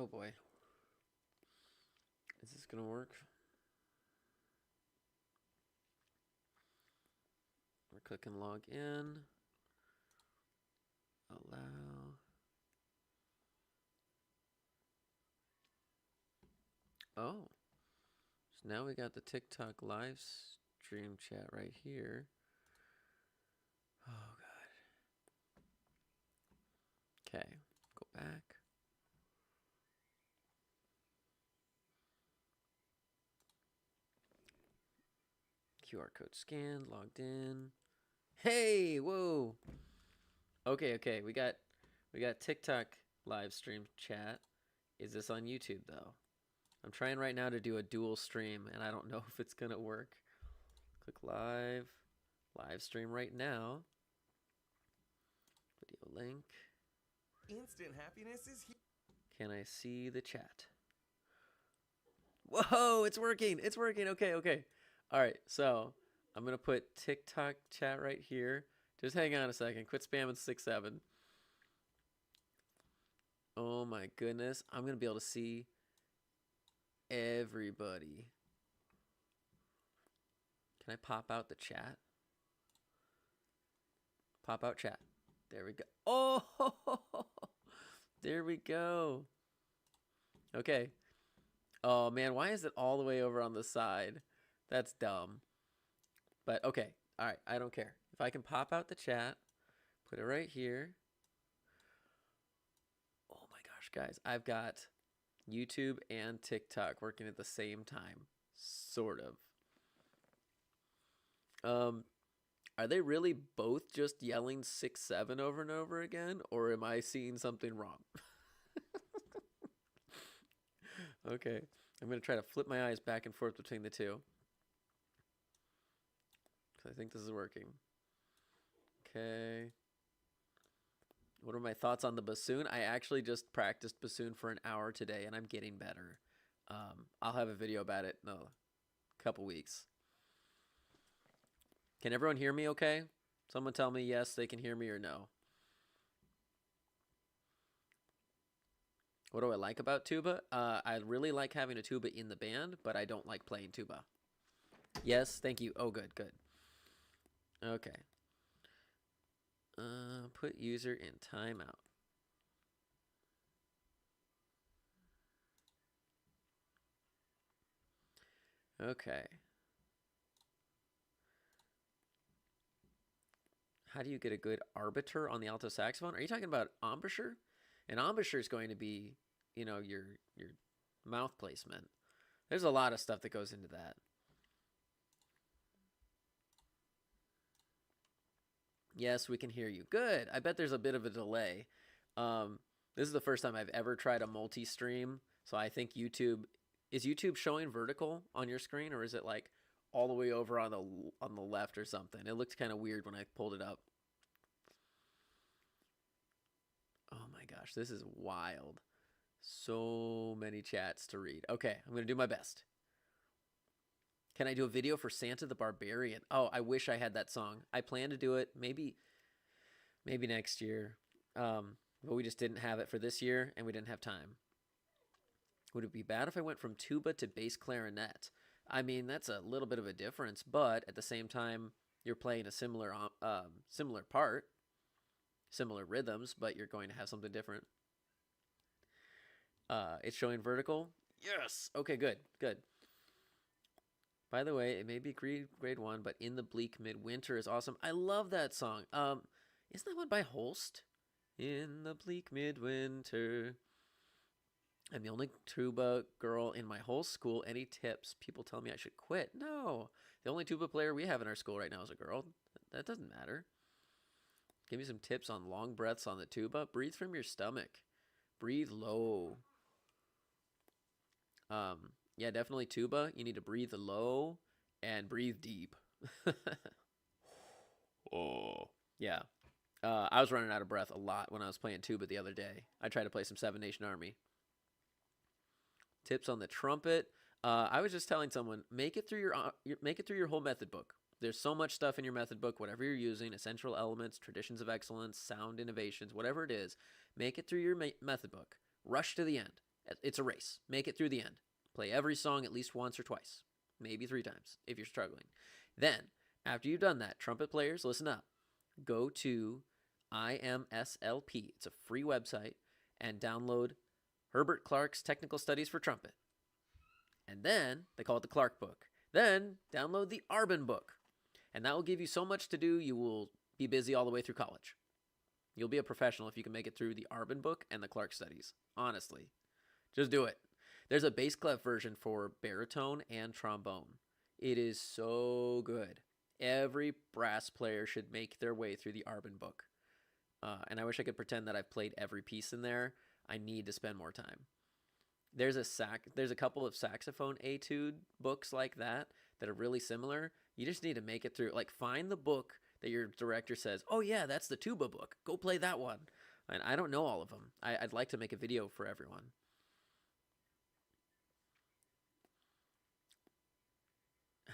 Oh boy. Is this gonna work? We're clicking log in. Allow. Oh. So now we got the TikTok live stream chat right here. Oh god. Okay. Go back. QR code scanned, logged in. Hey, whoa. Okay. We got TikTok live stream chat. Is this on YouTube though? I'm trying right now to do a dual stream and I don't know if it's gonna work. Click live stream right now. Video link. Instant happiness is here. Can I see the chat? Whoa, it's working. It's working. Okay. All right, so I'm gonna put TikTok chat right here. Just hang on a second. Quit spamming 6-7. Oh my goodness, I'm gonna be able to see everybody. Can I pop out the chat? Pop out chat. There we go. Oh, there we go. Okay. Oh man, why is it all the way over on the side? That's dumb. But okay. All right, I don't care. If I can pop out the chat, put it right here. Oh my gosh, guys. I've got YouTube and TikTok working at the same time. Sort of. Are they really both just yelling 6-7 over and over again? Or am I seeing something wrong? Okay. I'm going to try to flip my eyes back and forth between the two. Because I think this is working. Okay. What are my thoughts on the bassoon? I actually just practiced bassoon for an hour today, and I'm getting better. I'll have a video about it in a couple weeks. Can everyone hear me okay? Someone tell me yes, they can hear me, or no. What do I like about tuba? I really like having a tuba in the band, but I don't like playing tuba. Yes, thank you. Oh, good. Okay. Put user in timeout. Okay. How do you get a good arbiter on the alto saxophone? Are you talking about embouchure? An embouchure is going to be, you know, your mouth placement. There's a lot of stuff that goes into that. Yes, we can hear you. Good. I bet there's a bit of a delay. This is the first time I've ever tried a multi-stream, so I think YouTube is YouTube showing vertical on your screen, or is it like all the way over on the left or something? It looked kind of weird when I pulled it up. Oh my gosh, this is wild. So many chats to read. Okay, I'm going to do my best. Can I do a video for Santa the Barbarian? Oh, I wish I had that song. I plan to do it maybe next year. But we just didn't have it for this year, and we didn't have time. Would it be bad if I went from tuba to bass clarinet? I mean, that's a little bit of a difference, but at the same time, you're playing a similar part, similar rhythms, but you're going to have something different. It's showing vertical. Yes. Okay, good. By the way, it may be grade 1, but In the Bleak Midwinter is awesome. I love that song. Isn't that one by Holst? In the Bleak Midwinter. I'm the only tuba girl in my whole school. Any tips? People tell me I should quit. No. The only tuba player we have in our school right now is a girl. That doesn't matter. Give me some tips on long breaths on the tuba. Breathe from your stomach. Breathe low. Yeah, definitely tuba. You need to breathe low and breathe deep. Oh. Yeah. I was running out of breath a lot when I was playing tuba the other day. I tried to play some Seven Nation Army. Tips on the trumpet. I was just telling someone, make it through your whole method book. There's so much stuff in your method book, whatever you're using, essential elements, traditions of excellence, sound innovations, whatever it is, make it through your method book. Rush to the end. It's a race. Make it through the end. Play every song at least once or twice, maybe 3 times if you're struggling. Then, after you've done that, trumpet players, listen up. Go to IMSLP. It's a free website, and download Herbert Clark's Technical Studies for Trumpet. And then, they call it the Clark book. Then, download the Arbin book. And that will give you so much to do, you will be busy all the way through college. You'll be a professional if you can make it through the Arbin book and the Clark studies. Honestly. Just do it. There's a bass clef version for baritone and trombone. It is so good. Every brass player should make their way through the Arbin book. And I wish I could pretend that I've played every piece in there. I need to spend more time. There's a couple of saxophone etude books like that are really similar. You just need to make it through. Like, find the book that your director says, oh yeah, that's the tuba book. Go play that one. And I don't know all of them. I'd like to make a video for everyone.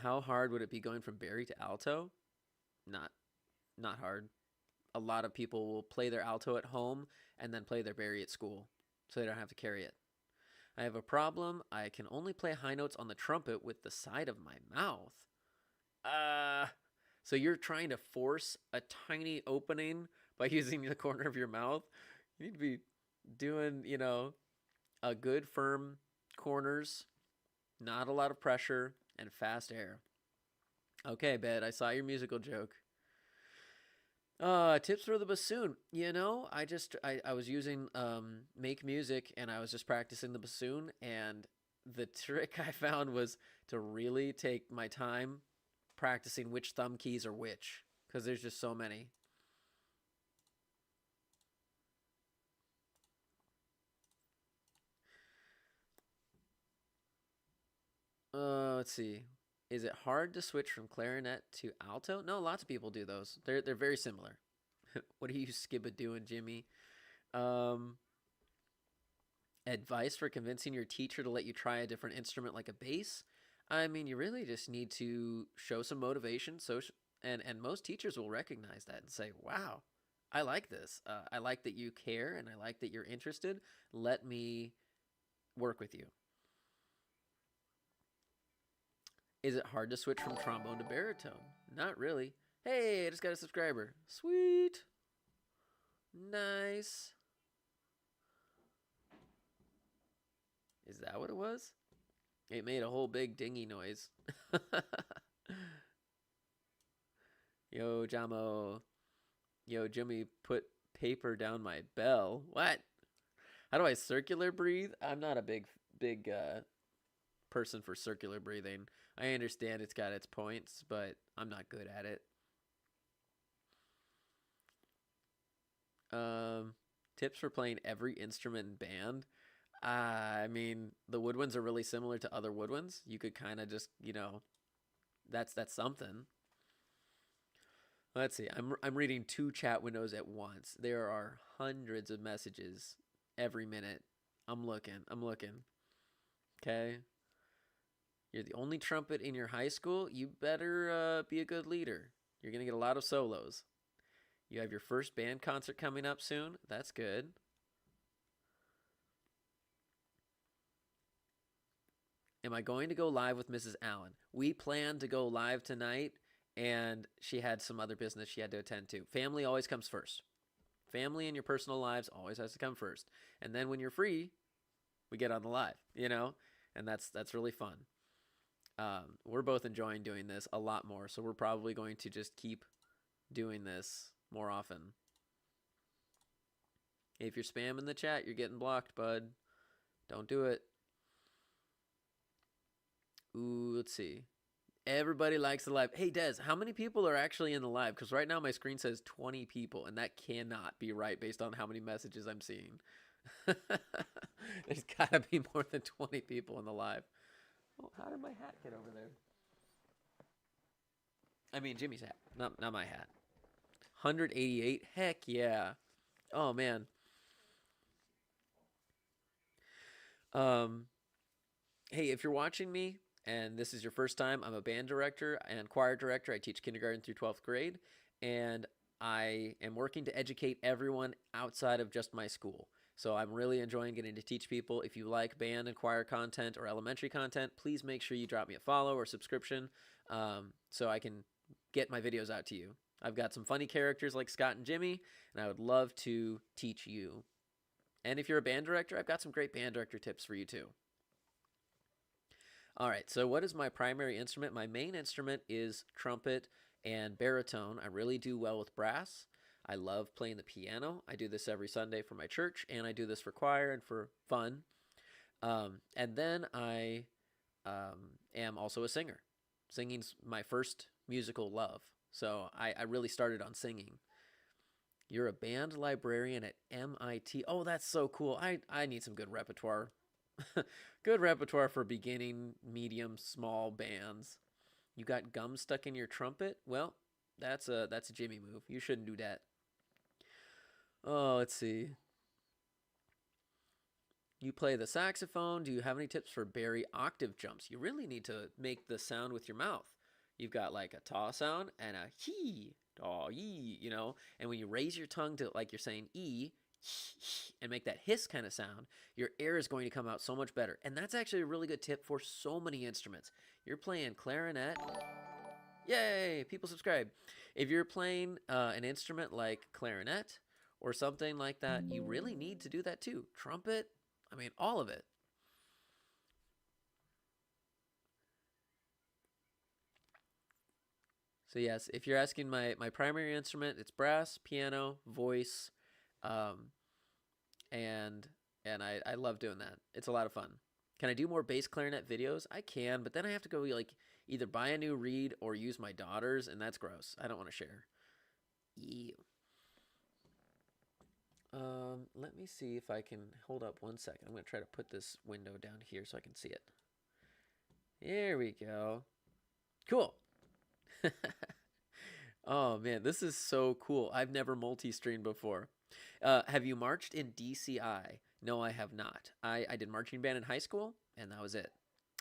How hard would it be going from bari to alto? Not hard. A lot of people will play their alto at home and then play their bari at school, so they don't have to carry it. I have a problem. I can only play high notes on the trumpet with the side of my mouth. So you're trying to force a tiny opening by using the corner of your mouth? You need to be doing, a good firm corners, not a lot of pressure, and fast air. Okay, Bet, I saw your musical joke. Tips for the bassoon. I was using Make Music, and I was just practicing the bassoon, and the trick I found was to really take my time practicing which thumb keys are which, because there's just so many. Let's see. Is it hard to switch from clarinet to alto? No, lots of people do those. They're very similar. What are you skibba-doing, Jimmy? Advice for convincing your teacher to let you try a different instrument like a bass? I mean, you really just need to show some motivation. And most teachers will recognize that and say, wow, I like this. I like that you care, and I like that you're interested. Let me work with you. Is it hard to switch from trombone to baritone? Not really. Hey, I just got a subscriber. Sweet. Nice. Is that what it was? It made a whole big dingy noise. Yo, Jamo. Yo, Jimmy, put paper down my bell. What? How do I circular breathe? I'm not a big person for circular breathing. I understand it's got its points, but I'm not good at it. Tips for playing every instrument in band. I mean, the woodwinds are really similar to other woodwinds. You could kind of just, that's something. Let's see. I'm reading 2 chat windows at once. There are hundreds of messages every minute. I'm looking. Okay. You're the only trumpet in your high school. You better be a good leader. You're going to get a lot of solos. You have your first band concert coming up soon. That's good. Am I going to go live with Mrs. Allen? We planned to go live tonight, and she had some other business she had to attend to. Family always comes first. Family and your personal lives always has to come first. And then when you're free, we get on the live, and that's really fun. We're both enjoying doing this a lot more, so we're probably going to just keep doing this more often. If you're spamming the chat, you're getting blocked, bud. Don't do it. Ooh, let's see. Everybody likes the live. Hey, Des, how many people are actually in the live? Because right now my screen says 20 people, and that cannot be right based on how many messages I'm seeing. There's got to be more than 20 people in the live. Oh, how did my hat get over there? I mean, Jimmy's hat, not my hat. 188? Heck yeah. Oh, man. Hey, if you're watching me and this is your first time, I'm a band director and choir director. I teach kindergarten through 12th grade, and I am working to educate everyone outside of just my school. So I'm really enjoying getting to teach people. If you like band and choir content or elementary content, please make sure you drop me a follow or subscription so I can get my videos out to you. I've got some funny characters like Scott and Jimmy, and I would love to teach you. And if you're a band director, I've got some great band director tips for you too. All right, so what is my primary instrument? My main instrument is trumpet and baritone. I really do well with brass. I love playing the piano. I do this every Sunday for my church, and I do this for choir and for fun. And then I am also a singer. Singing's my first musical love. So I really started on singing. You're a band librarian at MIT. Oh, that's so cool. I need some good repertoire. Good repertoire for beginning, medium, small bands. You got gum stuck in your trumpet? Well, that's a Jimmy move. You shouldn't do that. Oh, let's see. You play the saxophone. Do you have any tips for bari octave jumps? You really need to make the sound with your mouth. You've got like a ta sound and a he, da, yee, you know? And when you raise your tongue to like you're saying e, and make that hiss kind of sound, your air is going to come out so much better. And that's actually a really good tip for so many instruments. You're playing clarinet. Yay, people subscribe. If you're playing an instrument like clarinet or something like that, you really need to do that too. Trumpet, I mean, all of it. So yes, if you're asking my primary instrument, it's brass, piano, voice, and I love doing that. It's a lot of fun. Can I do more bass clarinet videos? I can, but then I have to go like either buy a new reed or use my daughter's, and that's gross. I don't want to share. Ew. Let me see if I can hold up 1 second. I'm going to try to put this window down here so I can see it. There we go. Cool. Oh man, this is so cool. I've never multi-streamed before. Have you marched in DCI? No, I have not. I did marching band in high school, and that was it.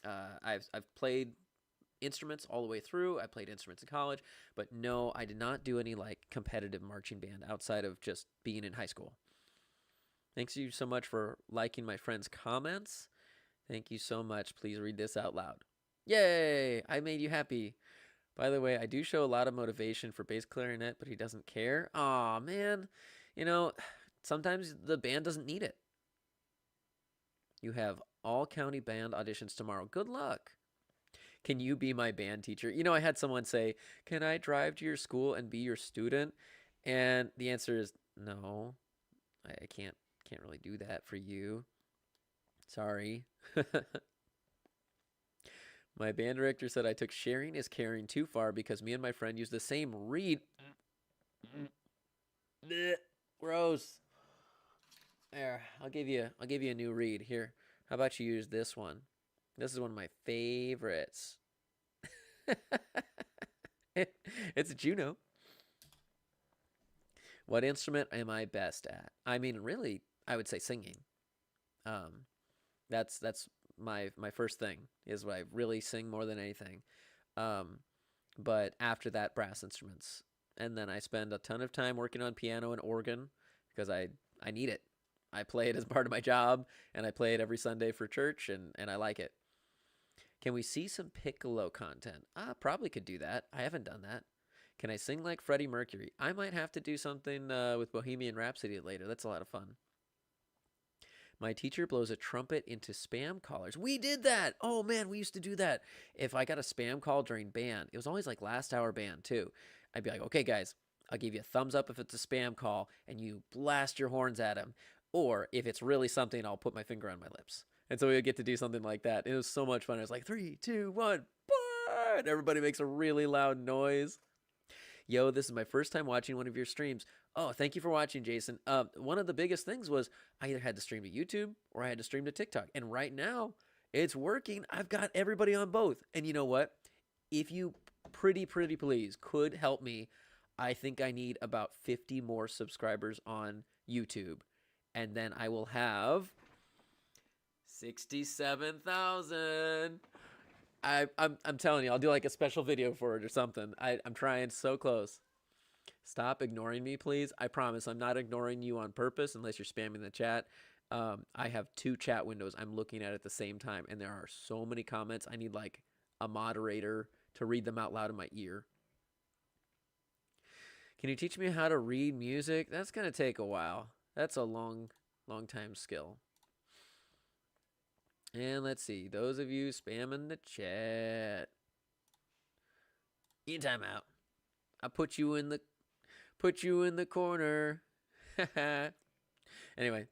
I've played instruments all the way through. I played instruments in college, but no, I did not do any like competitive marching band outside of just being in high school. Thanks you so much for liking my friend's comments. Thank you so much. Please read this out loud. Yay! I made you happy. By the way, I do show a lot of motivation for bass clarinet, but he doesn't care. Aw, man. You know, sometimes the band doesn't need it. You have all county band auditions tomorrow. Good luck. Can you be my band teacher? You know, I had someone say, can I drive to your school and be your student? And the answer is no. I can't really do that for you. Sorry. My band director said I took sharing is caring too far because me and my friend used the same reed. Gross. There, I'll give you a new reed here. How about you use this one? This is one of my favorites. It's a Juno. What instrument am I best at? I mean, really, I would say singing. That's my first thing is what I really sing more than anything. But after that, brass instruments. And then I spend a ton of time working on piano and organ because I need it. I play it as part of my job, and I play it every Sunday for church, and I like it. Can we see some piccolo content? Probably could do that. I haven't done that. Can I sing like Freddie Mercury? I might have to do something with Bohemian Rhapsody later. That's a lot of fun. My teacher blows a trumpet into spam callers. We did that. Oh, man, we used to do that. If I got a spam call during band, it was always like last hour band, too. I'd be like, okay, guys, I'll give you a thumbs up if it's a spam call, and you blast your horns at him. Or if it's really something, I'll put my finger on my lips. And so we would get to do something like that. It was so much fun. It was like 3, 2, 1, and everybody makes a really loud noise. Yo, this is my first time watching one of your streams. Oh, thank you for watching, Jason. One of the biggest things was I either had to stream to YouTube or I had to stream to TikTok. And right now, it's working. I've got everybody on both. And you know what? If you pretty please could help me, I think I need about 50 more subscribers on YouTube. And then I will have 67,000. I'm telling you, I'll do like a special video for it or something. I'm trying so close. Stop ignoring me, please. I promise I'm not ignoring you on purpose unless you're spamming the chat. I have 2 chat windows I'm looking at the same time, and there are so many comments. I need like a moderator to read them out loud in my ear. Can you teach me how to read music? That's going to take a while. That's a long time skill. And let's see. Those of you spamming the chat. In timeout. I put you in the corner. Anyway.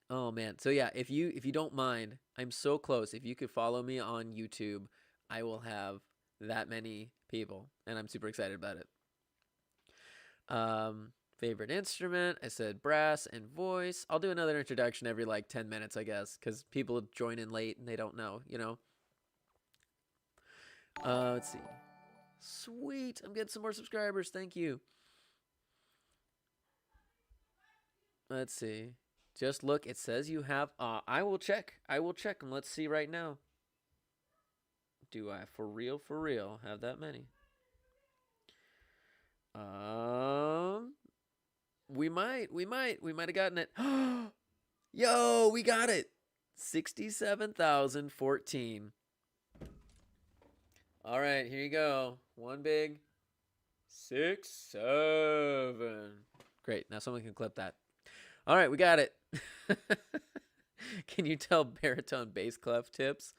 Oh man. So yeah, if you don't mind, I'm so close. If you could follow me on YouTube, I will have that many people, and I'm super excited about it. Favorite instrument, I said brass and voice. I'll do another introduction every like 10 minutes, I guess, because people join in late and they don't know, you know. Let's see. Sweet, I'm getting some more subscribers. Thank you. Let's see. Just look, it says you have. I will check. And let's see right now. Do I for real have that many? We might have gotten it. Yo, we got it. 67,014. All right, here you go. One big 6, 7. Great. Now someone can clip that. All right, we got it. Can you tell baritone bass clef tips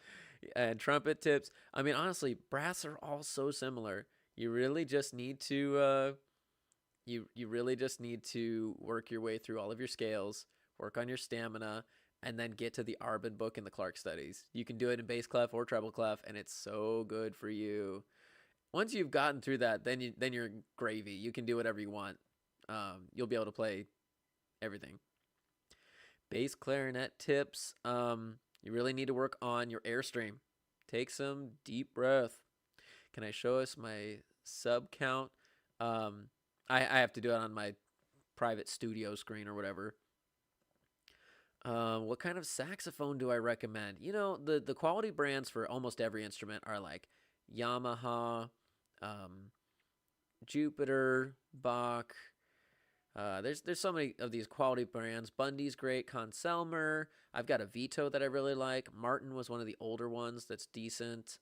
and trumpet tips? I mean, honestly, brass are all so similar. You really just need to you really just need to work your way through all of your scales, work on your stamina, and then get to the Arbin book and the Clark studies. You can do it in bass clef or treble clef, and it's so good for you. Once you've gotten through that, then you're gravy. You can do whatever you want. You'll be able to play everything. Bass clarinet tips. You really need to work on your airstream. Take some deep breath. Can I show us my sub count? I have to do it on my private studio screen or whatever. What kind of saxophone do I recommend? You know, the quality brands for almost every instrument are like Yamaha, Jupiter, Bach. There's so many of these quality brands. Bundy's great. Conselmer. I've got a Vito that I really like. Martin was one of the older ones that's decent.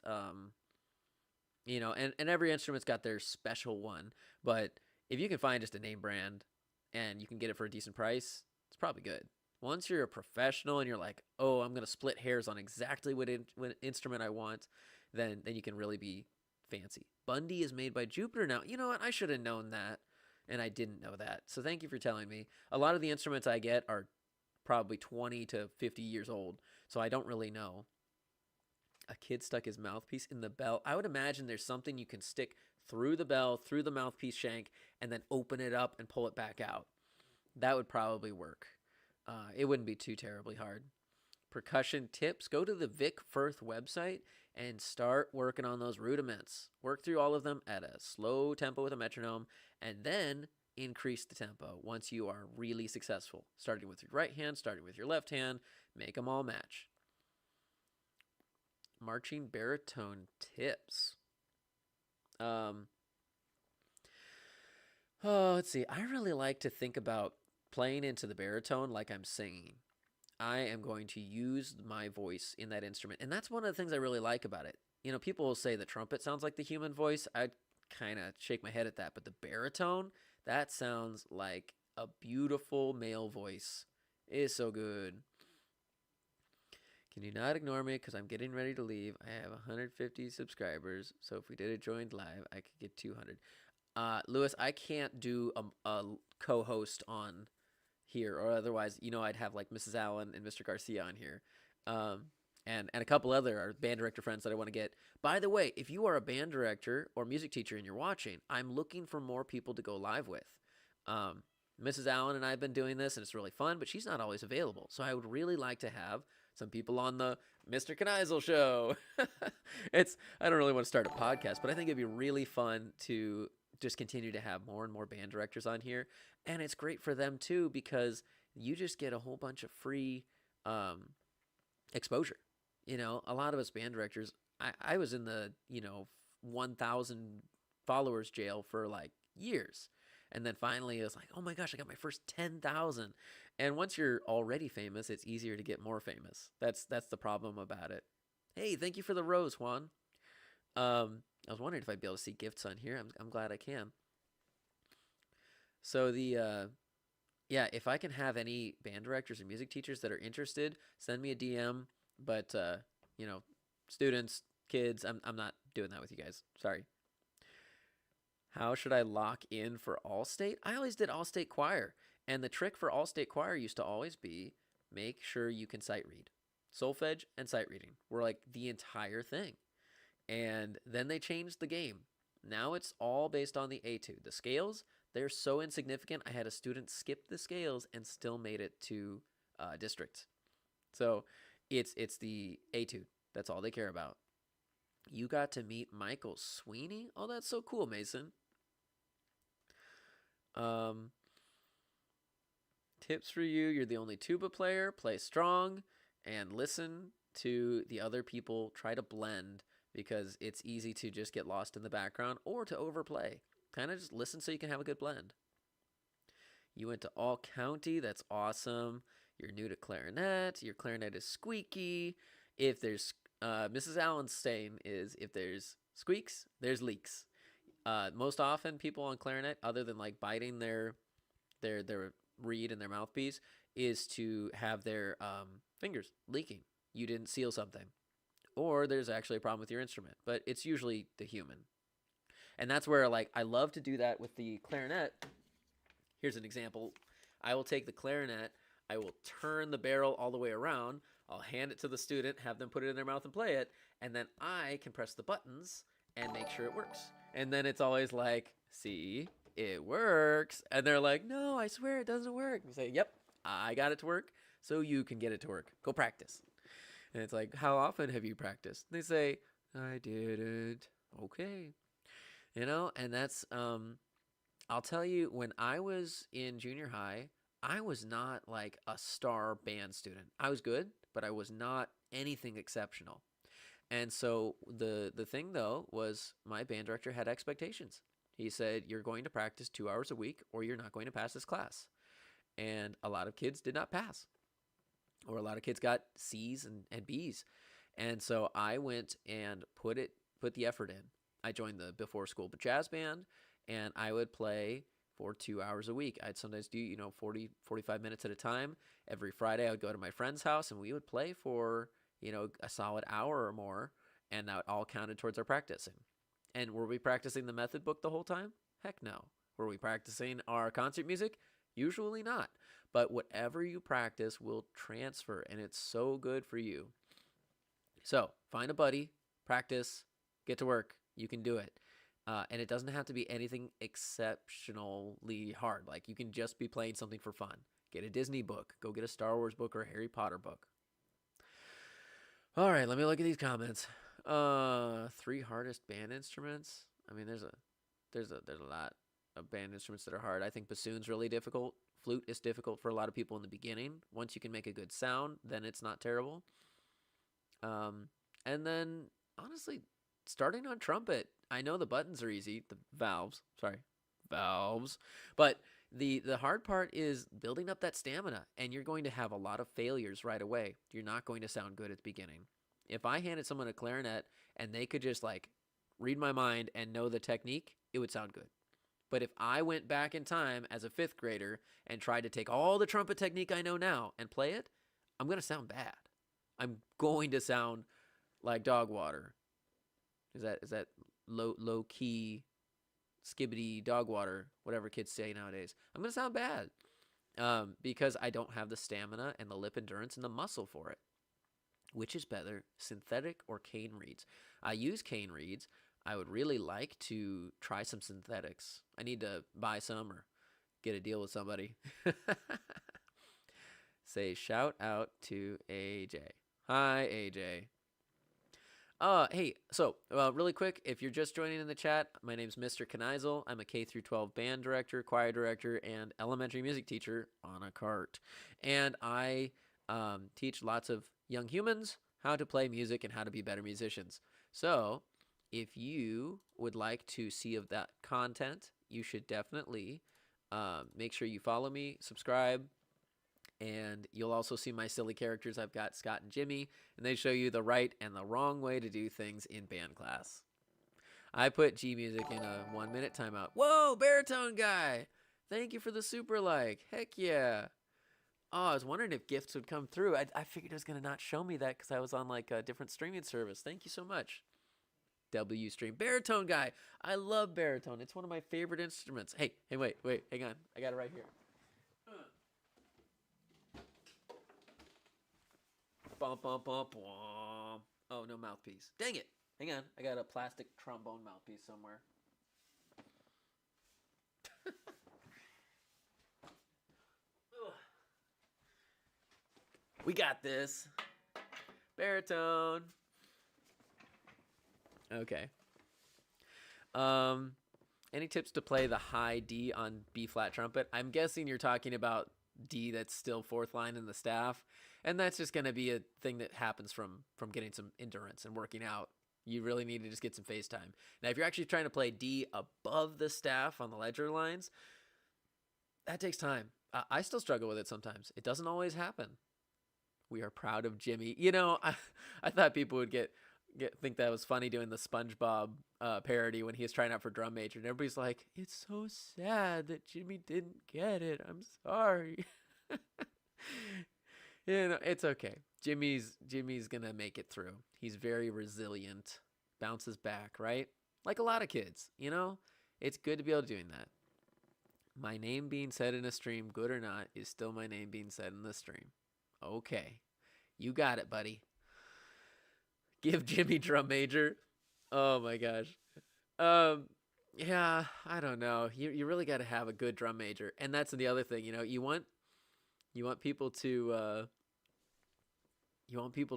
You know, and every instrument's got their special one. But if you can find just a name brand and you can get it for a decent price, it's probably good. Once you're a professional and you're like, oh, I'm going to split hairs on exactly what instrument I want, then you can really be fancy. Bundy is made by Jupiter now. You know what? I should have known that, and I didn't know that. So thank you for telling me. A lot of the instruments I get are probably 20 to 50 years old, so I don't really know. A kid stuck his mouthpiece in the bell. I would imagine there's something you can stick through the bell, through the mouthpiece shank, and then open it up and pull it back out. That would probably work. It wouldn't be too terribly hard. Percussion tips. Go to the Vic Firth website and start working on those rudiments. Work through all of them at a slow tempo with a metronome, and then increase the tempo once you are really successful. Starting with your right hand, starting with your left hand, make them all match. Marching baritone tips. Let's see. I really like to think about playing into the baritone like I'm singing. I am going to use my voice in that instrument. And that's one of the things I really like about it. You know, people will say the trumpet sounds like the human voice. I kind of shake my head at that. But the baritone, that sounds like a beautiful male voice. It is so good. Can you not ignore me because I'm getting ready to leave? I have 150 subscribers. So if we did a joined live, I could get 200. Lewis, I can't do a co-host on here, or otherwise, you know, I'd have like Mrs. Allen and Mr. Garcia on here, and a couple other band director friends that I want to get. By the way, if you are a band director or music teacher and you're watching, I'm looking for more people to go live with. Mrs. Allen and I have been doing this, and it's really fun, but she's not always available. So I would really like to have some people on the Mr. Knizel show. I don't really want to start a podcast, but I think it'd be really fun to just continue to have more and more band directors on here. And it's great for them too, because you just get a whole bunch of free exposure. You know, a lot of us band directors, I was in the, 1,000 followers jail for like years. And then finally it was like, oh my gosh, I got my first 10,000. And once you're already famous, it's easier to get more famous. That's the problem about it. Hey, thank you for the rose, Juan. I was wondering if I'd be able to see gifts on here. I'm glad I can. So yeah, if I can have any band directors or music teachers that are interested, send me a DM. But you know, students, kids, I'm not doing that with you guys. Sorry. How should I lock in for All-State? I always did All-State Choir. And the trick for All-State Choir used to always be make sure you can sight read. Solfege and sight reading were like the entire thing. And then they changed the game. Now it's all based on the etude. The scales, they're so insignificant. I had a student skip the scales and still made it to district. So it's the etude. That's all they care about. You got to meet Michael Sweeney? Oh, that's so cool, Mason. Tips for you. You're the only tuba player. Play strong and listen to the other people. Try to blend because it's easy to just get lost in the background or to overplay. Kind of just listen so you can have a good blend. You went to all county. That's awesome. You're new to clarinet. Your clarinet is squeaky. If there's Mrs. Allen's saying is if there's squeaks, there's leaks. Most often people on clarinet, other than like biting their reed and their mouthpiece, is to have their fingers leaking. You didn't seal something. Or there's actually a problem with your instrument. But it's usually the human. And that's where like I love to do that with the clarinet. Here's an example. I will take the clarinet, I will turn the barrel all the way around, I'll hand it to the student, have them put it in their mouth and play it, and then I can press the buttons and make sure it works. And then it's always like, see, it works. And they're like, no, I swear it doesn't work. You say, yep, I got it to work, so you can get it to work. Go practice. And it's like, how often have you practiced? They say, I didn't. Okay. You know, and that's, I'll tell you, when I was in junior high, I was not like a star band student. I was good, but I was not anything exceptional. And so the thing, though, was my band director had expectations. He said, you're going to practice 2 hours a week or you're not going to pass this class. And a lot of kids did not pass. Or a lot of kids got C's and B's. And so I went and put the effort in. I joined the before school jazz band, and I would play for 2 hours a week. I'd sometimes do, 40, 45 minutes at a time. Every Friday I would go to my friend's house and we would play for, a solid hour or more, and that all counted towards our practicing. And were we practicing the method book the whole time? Heck no. Were we practicing our concert music? Usually not. But whatever you practice will transfer, and it's so good for you. So find a buddy, practice, get to work. You can do it. And it doesn't have to be anything exceptionally hard. Like, you can just be playing something for fun. Get a Disney book. Go get a Star Wars book or a Harry Potter book. All right, let me look at these comments. 3 hardest band instruments. I mean, there's a lot of band instruments that are hard. I think bassoon's really difficult. Flute is difficult for a lot of people in the beginning. Once you can make a good sound, then it's not terrible. And then, honestly, starting on trumpet, I know the buttons are easy, the valves, but the hard part is building up that stamina, and you're going to have a lot of failures right away. You're not going to sound good at the beginning. If I handed someone a clarinet and they could just like read my mind and know the technique, it would sound good. But if I went back in time as a 5th grader and tried to take all the trumpet technique I know now and play it, I'm going to sound bad. I'm going to sound like dog water. Is that low key skibbity dog water, whatever kids say nowadays? I'm going to sound bad because I don't have the stamina and the lip endurance and the muscle for it. Which is better, synthetic or cane reeds? I use cane reeds. I would really like to try some synthetics. I need to buy some or get a deal with somebody. Say shout out to AJ. Hi, AJ. Hey, so really quick, if you're just joining in the chat, my name's Mr. Knicl. I'm a K-12 band director, choir director, and elementary music teacher on a cart. And I teach lots of young humans how to play music and how to be better musicians. So if you would like to see of that content, you should definitely make sure you follow me, subscribe, and you'll also see my silly characters. I've got Scott and Jimmy, and they show you the right and the wrong way to do things in band class. I put G Music in a 1-minute timeout. Whoa, baritone guy! Thank you for the super like. Heck yeah. Oh, I was wondering if gifts would come through. I figured it was going to not show me that because I was on like a different streaming service. Thank you so much. W Stream. Baritone guy. I love baritone. It's one of my favorite instruments. Hey, wait. Hang on. I got it right here. Bum, bum, bum, bum. Oh, no mouthpiece. Dang it. Hang on. I got a plastic trombone mouthpiece somewhere. We got this. Baritone. Okay. Any tips to play the high D on B flat trumpet? I'm guessing you're talking about D that's still fourth line in the staff, and that's just going to be a thing that happens from getting some endurance and working out. You really need to just get some face time. Now, if you're actually trying to play D above the staff on the ledger lines, that takes time. I still struggle with it sometimes. It doesn't always happen. We are proud of Jimmy. You know, I thought people would think that was funny doing the SpongeBob parody when he was trying out for drum major, and everybody's like, "It's so sad that Jimmy didn't get it. I'm sorry." You know, it's okay. Jimmy's gonna make it through. He's very resilient, bounces back, right? Like a lot of kids, you know. It's good to be able to doing that. My name being said in a stream, good or not, is still my name being said in the stream. Okay, you got it, buddy. Give Jimmy drum major. Oh my gosh. Yeah, I don't know. You really got to have a good drum major, and that's the other thing. You know, you want people to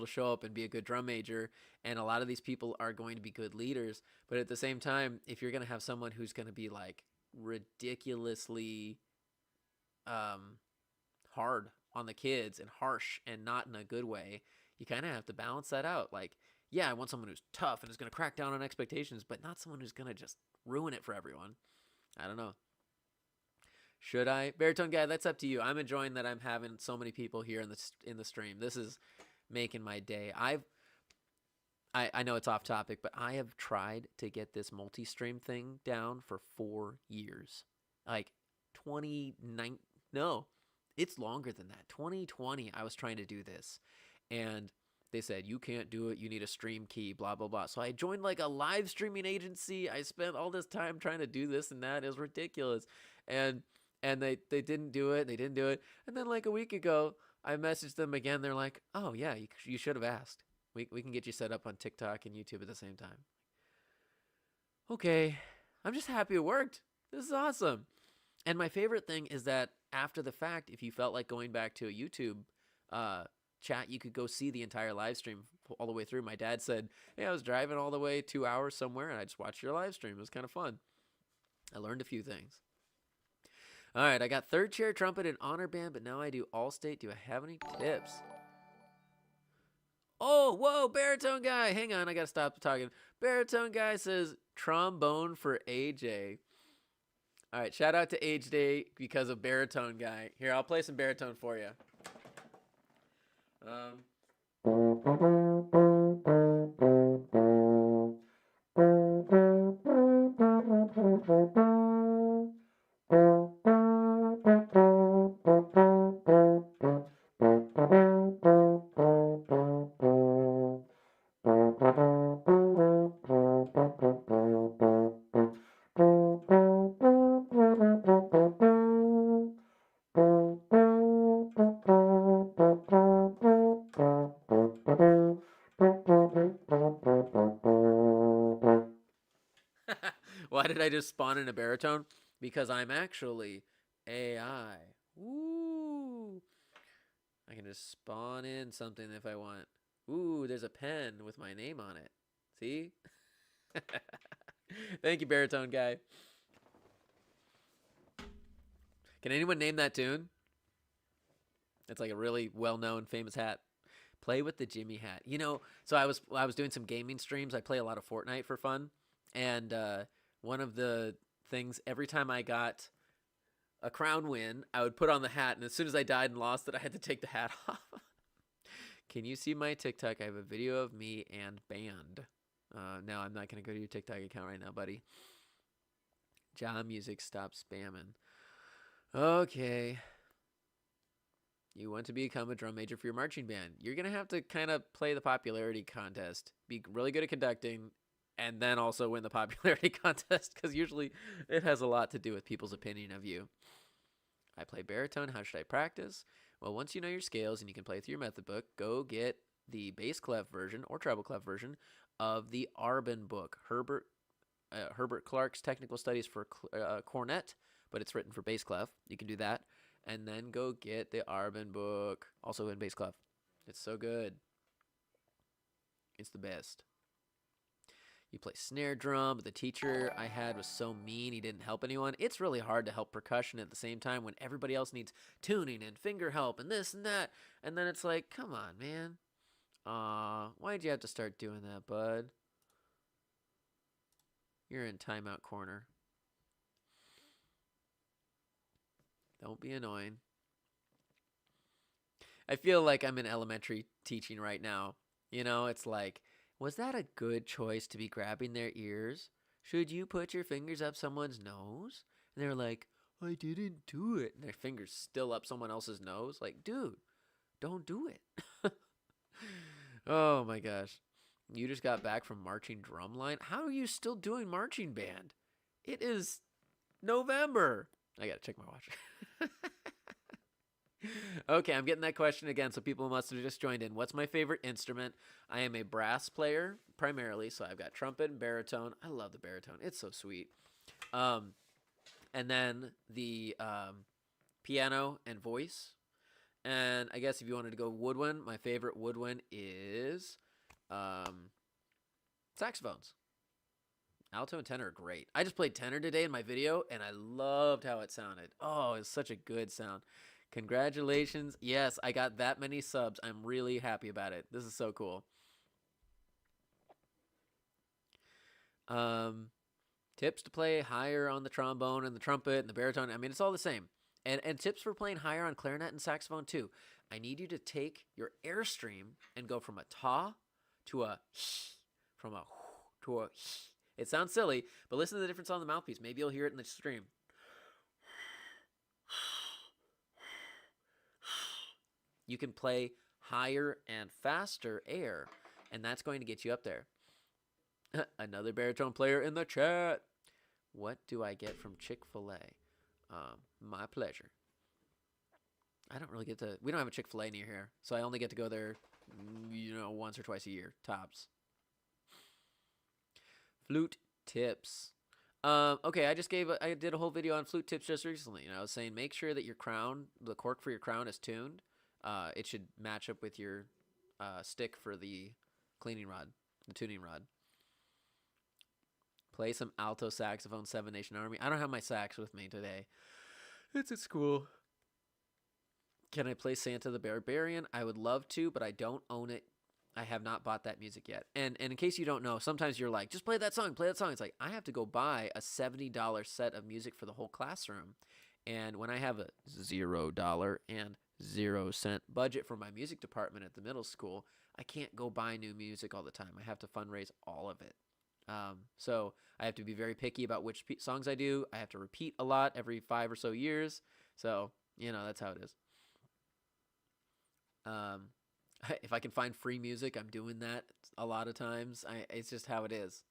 show up and be a good drum major, and a lot of these people are going to be good leaders. But at the same time, if you're going to have someone who's going to be like ridiculously hard on the kids and harsh and not in a good way, you kind of have to balance that out. Like, yeah, I want someone who's tough and is going to crack down on expectations, but not someone who's going to just ruin it for everyone. I don't know. Should I? Baritone guy, that's up to you. I'm enjoying that I'm having so many people here in the stream. This is making my day. I know it's off topic, but I have tried to get this multi-stream thing down for 4 years. Like 29, no, it's longer than that. 2020, I was trying to do this, and they said, you can't do it. You need a stream key, blah, blah, blah. So I joined like a live streaming agency. I spent all this time trying to do this and that. It was ridiculous. And they didn't do it. They didn't do it. And then like a week ago, I messaged them again. They're like, oh yeah, you should have asked. We can get you set up on TikTok and YouTube at the same time. Okay. I'm just happy it worked. This is awesome. And my favorite thing is that after the fact, if you felt like going back to a YouTube chat, you could go see the entire live stream all the way through. My dad said, hey, I was driving all the way 2 hours somewhere and I just watched your live stream. It was kind of fun. I learned a few things. All right, I got third chair trumpet in honor band, but now I do all state. Do I have any tips? Oh, whoa, baritone guy. Hang on, I got to stop talking. Baritone guy says trombone for AJ. All right, shout out to AJ because of baritone guy. Here, I'll play some baritone for you. Why did I just spawn in a baritone? Because I'm actually AI. Ooh. I can just spawn in something if I want. Ooh, there's a pen with my name on it. See? Thank you, baritone guy. Can anyone name that tune? It's like a really well-known, famous hat. Play with the Jimmy hat. You know, so I was doing some gaming streams. I play a lot of Fortnite for fun. And one of the things. Every time I got a crown win, I would put on the hat, and as soon as I died and lost it, I had to take the hat off. Can you see my TikTok? I have a video of me and band. No, I'm not going to go to your TikTok account right now, buddy. John Music, stop spamming. Okay. You want to become a drum major for your marching band. You're going to have to kind of play the popularity contest, be really good at conducting, and then also win the popularity contest, because usually it has a lot to do with people's opinion of you. I play baritone. How should I practice? Well, once you know your scales and you can play through your method book, go get the bass clef version or treble clef version of the Arbin book. Herbert Clark's Technical Studies for Cornet, but it's written for bass clef. You can do that. And then go get the Arbin book, also in bass clef. It's so good. It's the best. You play snare drum, but the teacher I had was so mean, he didn't help anyone. It's really hard to help percussion at the same time when everybody else needs tuning and finger help and this and that. And then it's like, come on, man. Why'd you have to start doing that, bud? You're in timeout corner. Don't be annoying. I feel like I'm in elementary teaching right now. You know, it's like, was that a good choice to be grabbing their ears? Should you put your fingers up someone's nose? And they're like, I didn't do it. And their fingers still up someone else's nose. Like, dude, don't do it. Oh my gosh. You just got back from marching drumline? How are you still doing marching band? It is November. I gotta check my watch. Okay, I'm getting that question again, so people must have just joined in. What's my favorite instrument? I am a brass player, primarily, so I've got trumpet and baritone. I love the baritone. It's so sweet. And then the piano and voice. And I guess if you wanted to go woodwind, my favorite woodwind is saxophones. Alto and tenor are great. I just played tenor today in my video, and I loved how it sounded. Oh, it's such a good sound. Congratulations. Yes, I got that many subs. I'm really happy about it. This is so cool. Tips to play higher on the trombone and the trumpet and the baritone. I mean, it's all the same. And tips for playing higher on clarinet and saxophone too. I need you to take your airstream and go from a ta to a from a to a. It sounds silly, but listen to the difference on the mouthpiece. Maybe you'll hear it in the stream. You can play higher and faster air, and that's going to get you up there. Another baritone player in the chat. What do I get from Chick-fil-A? My pleasure. I don't really get to... We don't have a Chick-fil-A near here, so I only get to go there, you know, once or twice a year, tops. Flute tips. Okay, I did a whole video on flute tips just recently, and I was saying make sure that your crown, the cork for your crown is tuned. It should match up with your stick for the cleaning rod, the tuning rod. Play some alto saxophone, Seven Nation Army. I don't have my sax with me today. It's at school. Can I play Santa the Barbarian? I would love to, but I don't own it. I have not bought that music yet. And in case you don't know, sometimes you're like, just play that song, play that song. It's like, I have to go buy a $70 set of music for the whole classroom. And when I have a $0 and 0-cent budget for my music department at the middle school, I can't go buy new music all the time. I have to fundraise all of it. So I have to be very picky about which songs I do. I have to repeat a lot every 5 or so years. So, you know, that's how it is. If I can find free music, I'm doing that a lot of times. It's just how it is.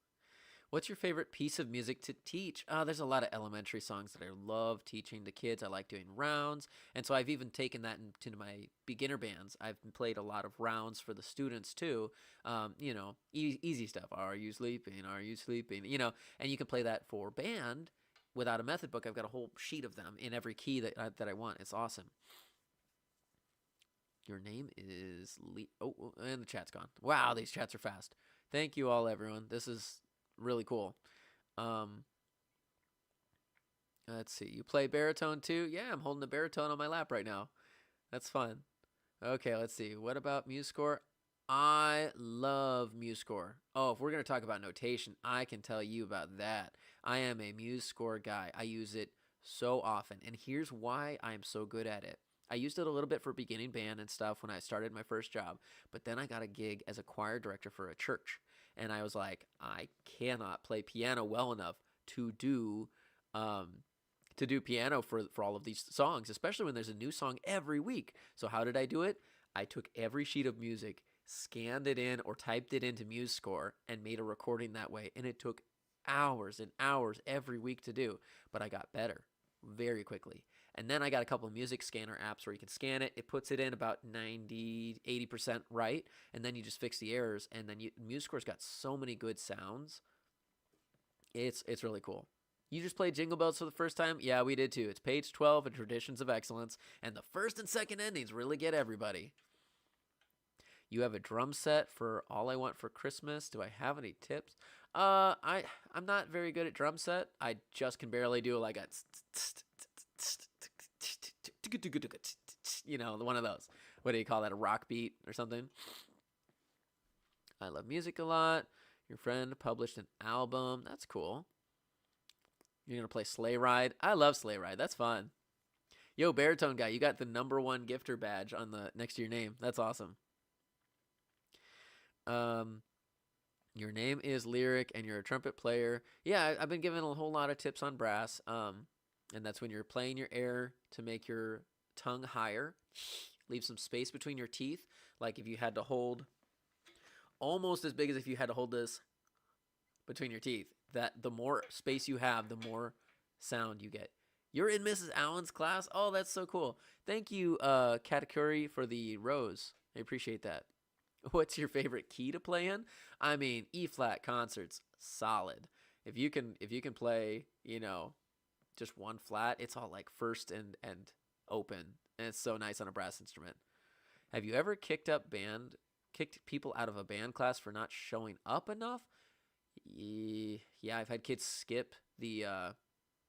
What's your favorite piece of music to teach? There's a lot of elementary songs that I love teaching to kids. I like doing rounds. And so I've even taken that into my beginner bands. I've played a lot of rounds for the students too. You know, easy stuff. Are you sleeping? Are you sleeping? You know, and you can play that for band without a method book. I've got a whole sheet of them in every key that I want. It's awesome. Your name is Lee. Oh, and the chat's gone. Wow, these chats are fast. Thank you all, everyone. This is really cool. Let's see. You play baritone too? Yeah, I'm holding a baritone on my lap right now. That's fun. Okay, let's see. What about MuseScore? I love MuseScore. Oh, if we're going to talk about notation, I can tell you about that. I am a MuseScore guy. I use it so often. And here's why I'm so good at it. I used it a little bit for beginning band and stuff when I started my first job, but then I got a gig as a choir director for a church. And I was like, I cannot play piano well enough to do piano for all of these songs, especially when there's a new song every week. So how did I do it? I took every sheet of music, scanned it in or typed it into MuseScore, and made a recording that way. And it took hours and hours every week to do, but I got better very quickly. And then I got a couple of music scanner apps where you can scan it. It puts it in about 90, 80% right, and then you just fix the errors. And then MuseScore's got so many good sounds. It's really cool. You just played Jingle Bells for the first time? Yeah, we did too. It's page 12 in Traditions of Excellence, and the first and second endings really get everybody. You have a drum set for All I Want for Christmas. Do I have any tips? I'm not very good at drum set. I just can barely do like a, one of those. What do you call that? A rock beat or something? I love music a lot. Your friend published an album. That's cool. You're going to play Sleigh Ride. I love Sleigh Ride. That's fun. Yo, Baritone Guy, you got the #1 gifter badge on the next to your name. That's awesome. Your name is Lyric and you're a trumpet player. Yeah, I've been given a whole lot of tips on brass. And that's when you're playing your air to make your tongue higher. Leave some space between your teeth. Like if you had to hold almost as big as if you had to hold this between your teeth. That the more space you have, the more sound you get. You're in Mrs. Allen's class? Oh, that's so cool. Thank you, Katakuri, for the rose. I appreciate that. What's your favorite key to play in? I mean, E-flat concerts, solid. If you can play, just one flat, it's all like first and open. And it's so nice on a brass instrument. Have you ever kicked people out of a band class for not showing up enough? Yeah, I've had kids skip the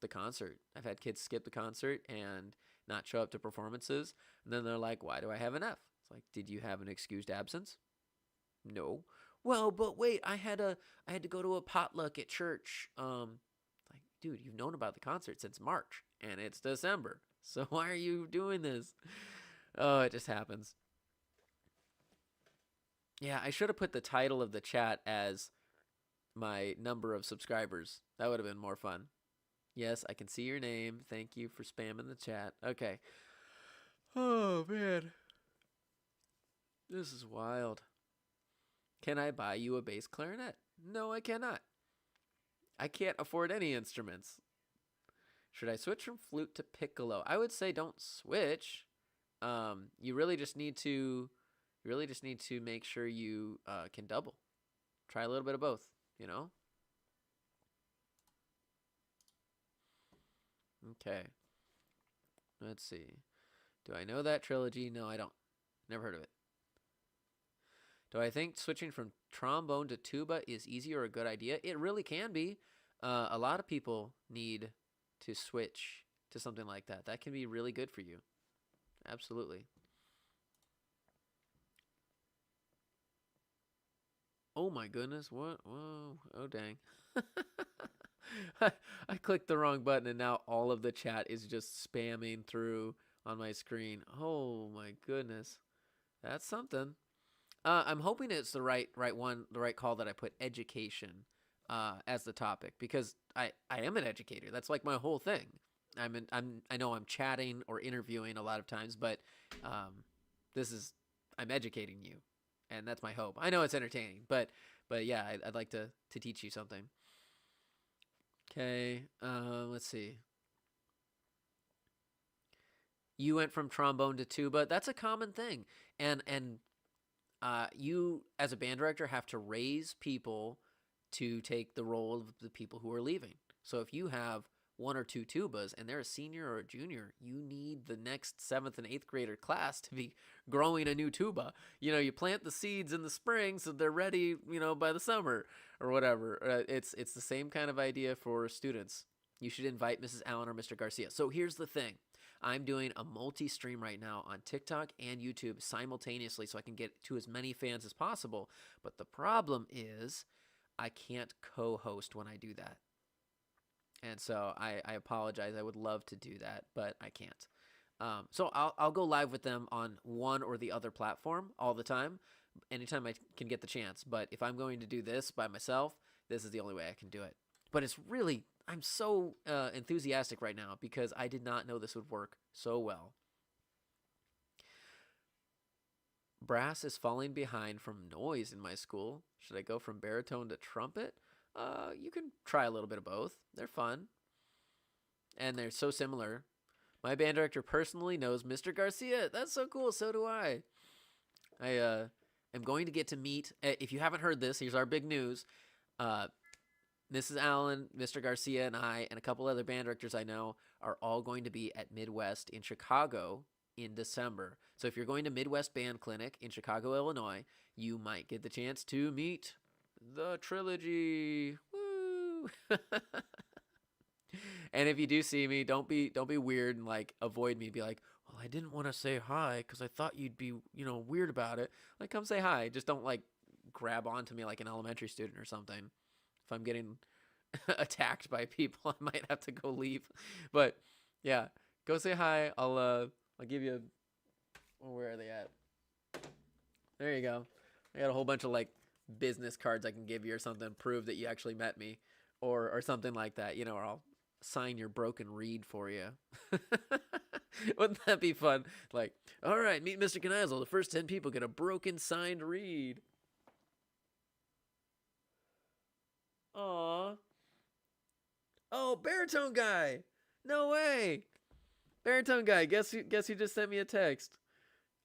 concert. I've had kids skip the concert and not show up to performances. And then they're like, why do I have an F? It's like, did you have an excused absence? No. Well, but wait, I had to go to a potluck at church. Like, dude, you've known about the concert since March and it's December. So why are you doing this? Oh, it just happens. Yeah, I should have put the title of the chat as my number of subscribers. That would have been more fun. Yes, I can see your name. Thank you for spamming the chat. Okay. Oh, man. This is wild. Can I buy you a bass clarinet? No, I cannot. I can't afford any instruments. Should I switch from flute to piccolo? I would say don't switch. You really just need to make sure you can double. Try a little bit of both, Okay. Let's see. Do I know that trilogy? No, I don't. Never heard of it. Do I think switching from trombone to tuba is easy or a good idea? It really can be. A lot of people need to switch to something like that. That can be really good for you. Absolutely. Oh my goodness, what? Whoa, oh dang. I clicked the wrong button and now all of the chat is just spamming through on my screen. Oh my goodness. That's something. I'm hoping it's the right one, the right call that I put education as the topic because I am an educator. That's like my whole thing. I know I'm chatting or interviewing a lot of times, but I'm educating you. And that's my hope. I know it's entertaining, but yeah, I'd like to teach you something. Okay, let's see. You went from trombone to tuba. That's a common thing, and you as a band director have to raise people to take the role of the people who are leaving. So if you have 1 or 2 tubas and they're a senior or a junior, you need the next 7th and 8th grader class to be growing a new tuba. You plant the seeds in the spring so they're ready, by the summer or whatever. It's the same kind of idea for students. You should invite Mrs. Allen or Mr. Garcia. So here's the thing. I'm doing a multi-stream right now on TikTok and YouTube simultaneously so I can get to as many fans as possible. But the problem is I can't co-host when I do that. And so I apologize. I would love to do that, but I can't. So I'll go live with them on one or the other platform all the time, anytime I can get the chance. But if I'm going to do this by myself, this is the only way I can do it. But it's really, I'm so enthusiastic right now because I did not know this would work so well. Brass is falling behind from noise in my school. Should I go from baritone to trumpet? You can try a little bit of both. They're fun. And they're so similar. My band director personally knows Mr. Garcia. That's so cool. So do I. I am going to get to meet, if you haven't heard this, here's our big news. Mrs. Allen, Mr. Garcia, and I, and a couple other band directors I know are all going to be at Midwest in Chicago in December. So if you're going to Midwest Band Clinic in Chicago, Illinois, you might get the chance to meet the trilogy. Woo! And if you do see me, don't be weird and like avoid me. Be like, well, I didn't want to say hi because I thought you'd be, weird about it. Like, come say hi. Just don't like grab onto me like an elementary student or something. If I'm getting attacked by people, I might have to go leave. But yeah, go say hi. I'll give you. Where are they at? There you go. I got a whole bunch of like business cards I can give you or something, prove that you actually met me, or something like that. Or I'll sign your broken reed for you. Wouldn't that be fun? Like, all right, meet Mr. Knizel. The first 10 people get a broken signed reed. Aw. Oh, baritone guy. No way. Baritone guy. Guess who just sent me a text.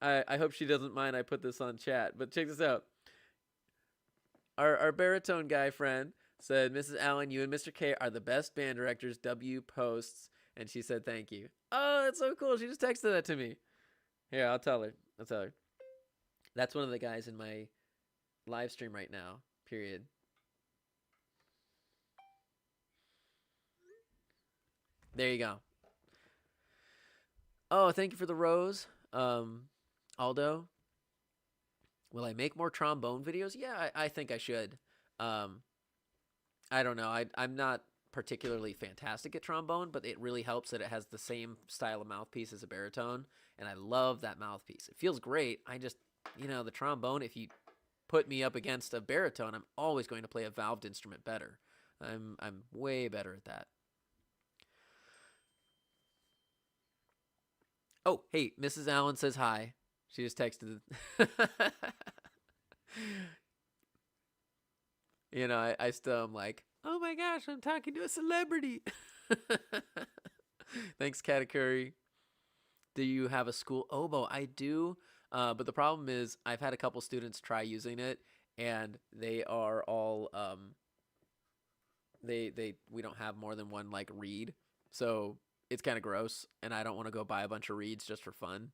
I hope she doesn't mind I put this on chat, but check this out. Our baritone guy friend said, Mrs. Allen, you and Mr. K are the best band directors. W posts. And she said, thank you. Oh, that's so cool. She just texted that to me. Here, I'll tell her. That's one of the guys in my live stream right now, period. There you go. Oh, thank you for the rose. Aldo. Will I make more trombone videos? Yeah, I think I should. I don't know. I'm not particularly fantastic at trombone, but it really helps that it has the same style of mouthpiece as a baritone, and I love that mouthpiece. It feels great. I just, the trombone, if you put me up against a baritone, I'm always going to play a valved instrument better. I'm way better at that. Oh, hey, Mrs. Allen says hi. She just texted. I still am like, oh my gosh, I'm talking to a celebrity. Thanks, Katakuri. Do you have a school oboe? I do, but the problem is I've had a couple students try using it, and they are all we don't have more than one like reed, so it's kind of gross, and I don't want to go buy a bunch of reeds just for fun.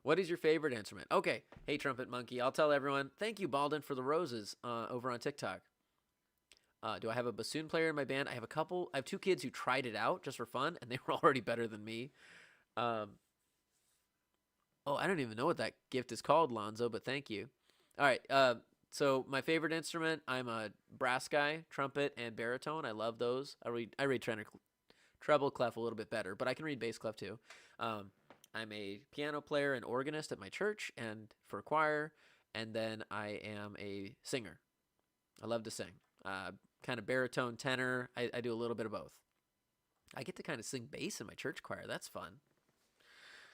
What is your favorite instrument? Okay, hey Trumpet Monkey, I'll tell everyone. Thank you, Balden, for the roses over on TikTok. Do I have a bassoon player in my band? I have 2 kids who tried it out just for fun, and they were already better than me. Oh, I don't even know what that gift is called, Lonzo, but thank you. All right, so my favorite instrument, I'm a brass guy, trumpet and baritone. I love those. I read treble clef a little bit better, but I can read bass clef too. I'm a piano player and organist at my church and for choir, and then I am a singer. I love to sing. Kind of baritone, tenor. I do a little bit of both. I get to kind of sing bass in my church choir. That's fun.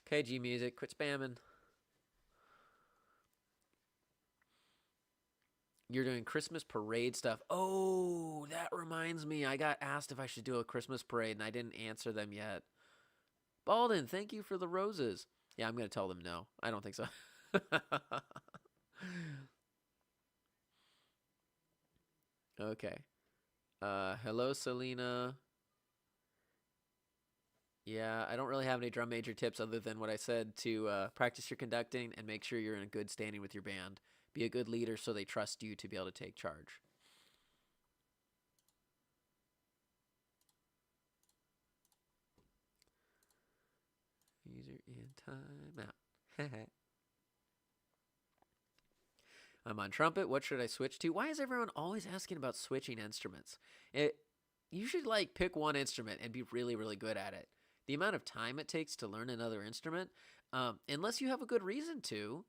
Okay, G Music, quit spamming. You're doing Christmas parade stuff. Oh, that reminds me. I got asked if I should do a Christmas parade, and I didn't answer them yet. Balden, thank you for the roses. Yeah, I'm going to tell them no. I don't think so. Okay. Hello, Selena. Yeah, I don't really have any drum major tips other than what I said to practice your conducting and make sure you're in a good standing with your band. Be a good leader so they trust you to be able to take charge. User in timeout. I'm on trumpet. What should I switch to? Why is everyone always asking about switching instruments? you should like pick one instrument and be really, really good at it. The amount of time it takes to learn another instrument, unless you have a good reason to,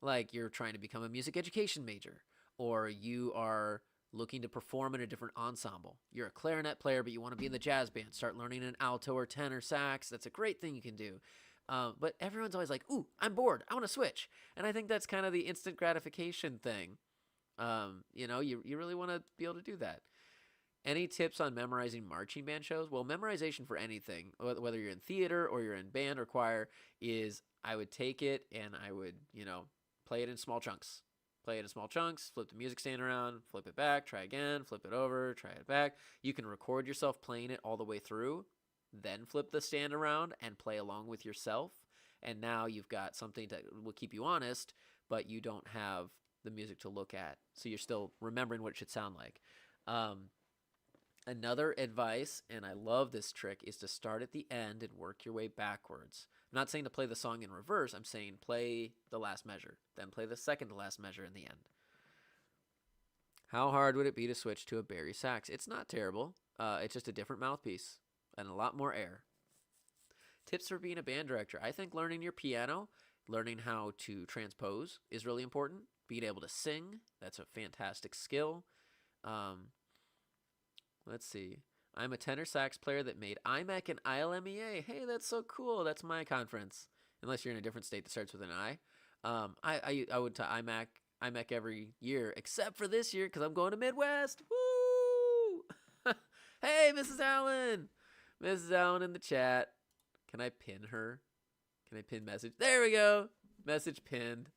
like you're trying to become a music education major, or you are looking to perform in a different ensemble. You're a clarinet player, but you want to be in the jazz band. Start learning an alto or tenor sax. That's a great thing you can do. But everyone's always like, ooh, I'm bored. I want to switch. And I think that's kind of the instant gratification thing. You really want to be able to do that. Any tips on memorizing marching band shows? Well, memorization for anything, whether you're in theater or you're in band or choir, is I would take it and I would, play it in small chunks. Play it in small chunks, flip the music stand around, flip it back, try again, flip it over, try it back. You can record yourself playing it all the way through, then flip the stand around and play along with yourself. And now you've got something that will keep you honest, but you don't have the music to look at. So you're still remembering what it should sound like. Another advice, and I love this trick, is to start at the end and work your way backwards. I'm not saying to play the song in reverse. I'm saying play the last measure, then play the second to last measure in the end. How hard would it be to switch to a Barry sax? It's not terrible. It's just a different mouthpiece and a lot more air. Tips for being a band director. I think learning your piano, learning how to transpose is really important. Being able to sing, that's a fantastic skill. Let's see. I'm a tenor sax player that made IMEC and ILMEA. Hey, that's so cool. That's my conference. Unless you're in a different state that starts with an I. I went to IMEC every year, except for this year because I'm going to Midwest. Woo! Hey, Mrs. Allen. Mrs. Allen in the chat. Can I pin her? Can I pin message? There we go. Message pinned.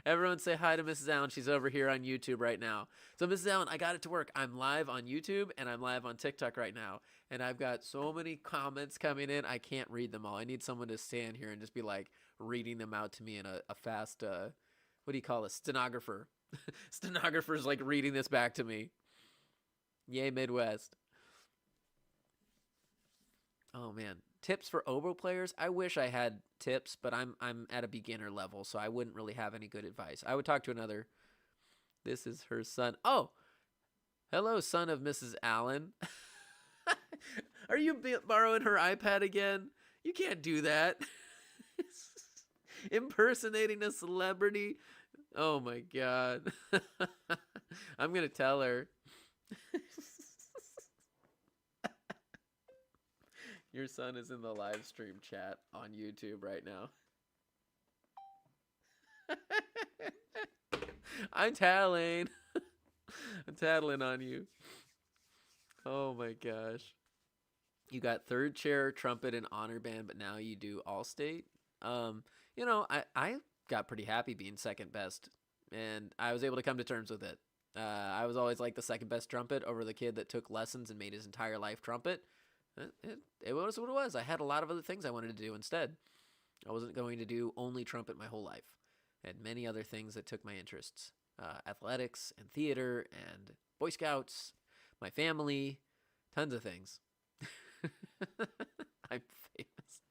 Everyone say hi to Mrs. Allen. She's over here on YouTube right now. So Mrs. Allen, I got it to work. I'm live on YouTube and I'm live on TikTok right now. And I've got so many comments coming in. I can't read them all. I need someone to stand here and just be like reading them out to me in a fast, what do you call it? Stenographer. Stenographer's like reading this back to me. Yay, Midwest. Oh man. Tips for oboe players? I wish I had tips, but I'm at a beginner level, so I wouldn't really have any good advice. I would talk to another. This is her son. Oh, hello, son of Mrs. Allen. Are you borrowing her iPad again? You can't do that. Impersonating a celebrity. Oh my God. I'm gonna tell her. Your son is in the live stream chat on YouTube right now. I'm tattling. I'm tattling on you. Oh my gosh. You got third chair, trumpet, and honor band, but now you do all state. I got pretty happy being second best, and I was able to come to terms with it. I was always like the second best trumpet over the kid that took lessons and made his entire life trumpet. It was what it was. I had a lot of other things I wanted to do instead. I wasn't going to do only trumpet my whole life. I had many other things that took my interests. Athletics and theater and Boy Scouts, my family, tons of things. I'm famous.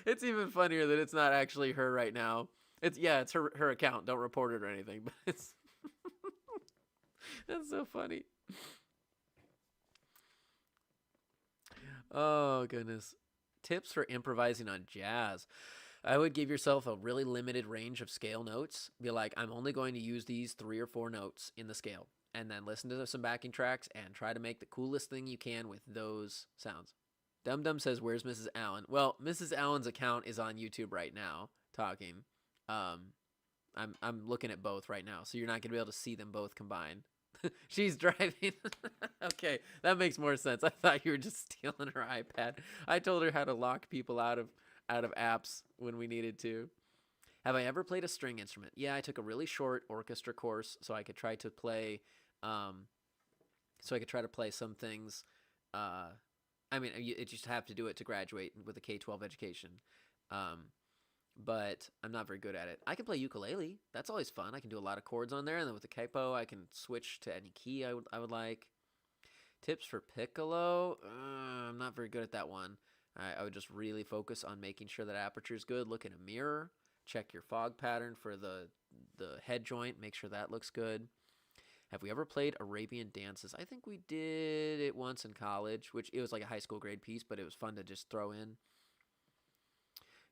It's even funnier that it's not actually her right now. It's her account. Don't report it or anything, but it's that's so funny. Oh, goodness. Tips for improvising on jazz. I would give yourself a really limited range of scale notes. Be like, I'm only going to use these 3 or 4 notes in the scale. And then listen to some backing tracks and try to make the coolest thing you can with those sounds. Dum Dum says, where's Mrs. Allen? Well, Mrs. Allen's account is on YouTube right now talking. I'm looking at both right now, so you're not going to be able to see them both combined. She's driving. Okay, that makes more sense. I thought you were just stealing her iPad. I told her how to lock people out of apps when we needed to. Have I ever played a string instrument? Yeah, I took a really short orchestra course so I could try to play some things. You just have to do it to graduate with a K-12 education. But I'm not very good at it. I can play ukulele. That's always fun. I can do a lot of chords on there, and then with the capo, I can switch to any key I would like. Tips for piccolo? I'm not very good at that one. I would just really focus on making sure that aperture is good. Look in a mirror. Check your fog pattern for the head joint. Make sure that looks good. Have we ever played Arabian dances? I think we did it once in college, which it was like a high school grade piece, but it was fun to just throw in.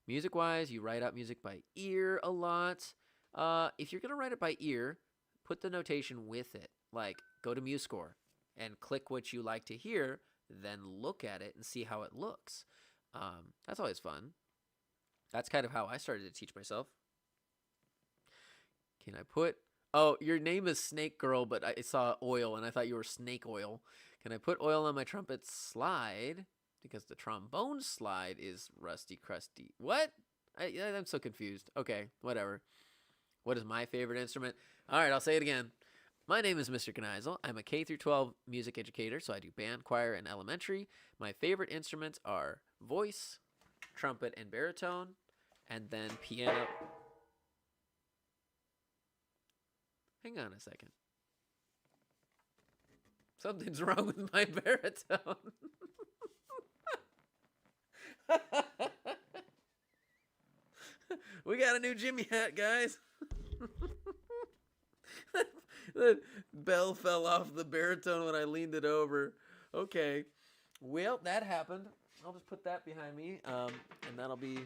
Music-wise, you write out music by ear a lot. If you're going to write it by ear, put the notation with it. Like, go to MuseScore and click what you like to hear, then look at it and see how it looks. That's always fun. That's kind of how I started to teach myself. Can I put... Oh, your name is Snake Girl, but I saw oil, and I thought you were Snake Oil. Can I put oil on my trumpet slide? Because the trombone slide is rusty crusty. What? I'm so confused. Okay, whatever. What is my favorite instrument? All right, I'll say it again. My name is Mr. Knicl. I'm a K-12 music educator, so I do band, choir, and elementary. My favorite instruments are voice, trumpet, and baritone, and then piano. Hang on a second. Something's wrong with my baritone. We got a new Jimmy hat, guys. The bell fell off the baritone when I leaned it over. Okay. Well, that happened. I'll just put that behind me, and that'll be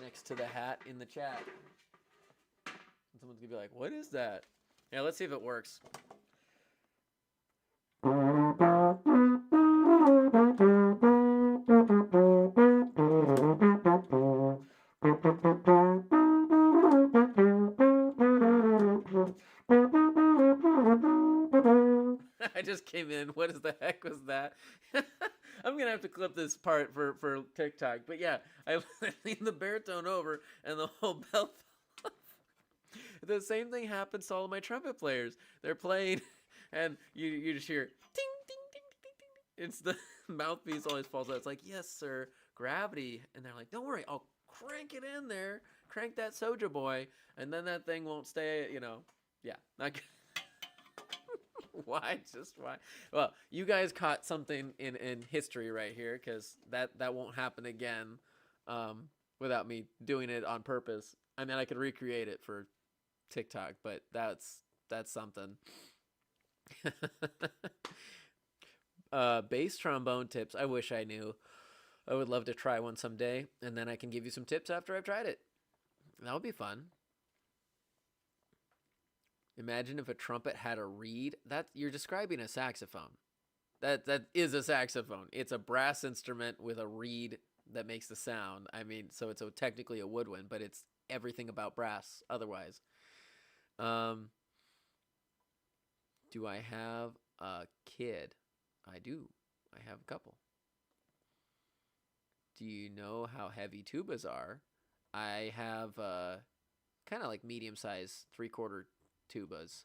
next to the hat in the chat. And someone's going to be like, what is that? Yeah, let's see if it works. I just came in. What the heck was that? I'm going to have to clip this part for TikTok. But yeah, I leaned the baritone over and the whole bell fell off. The same thing happens to all of my trumpet players. They're playing and you just hear ding, ding, ding, ding, ding. It's the mouthpiece always falls out. It's like, yes, sir, gravity. And they're like, don't worry, I'll crank it in there. Crank that Soja boy. And then that thing won't stay, Yeah, not good. Why? Just why? Well, you guys caught something in history right here, because that won't happen again without me doing it on purpose. I mean, I could recreate it for TikTok, but that's something. Bass trombone tips. I wish I knew. I would love to try one someday, and then I can give you some tips after I've tried it. That would be fun. Imagine if a trumpet had a reed. That you're describing a saxophone. That is a saxophone. It's a brass instrument with a reed that makes the sound. I mean, so it's technically a woodwind, but it's everything about brass otherwise. Do I have a kid? I do. I have a couple. Do you know how heavy tubas are? I have kind of like medium-sized 3/4 tubas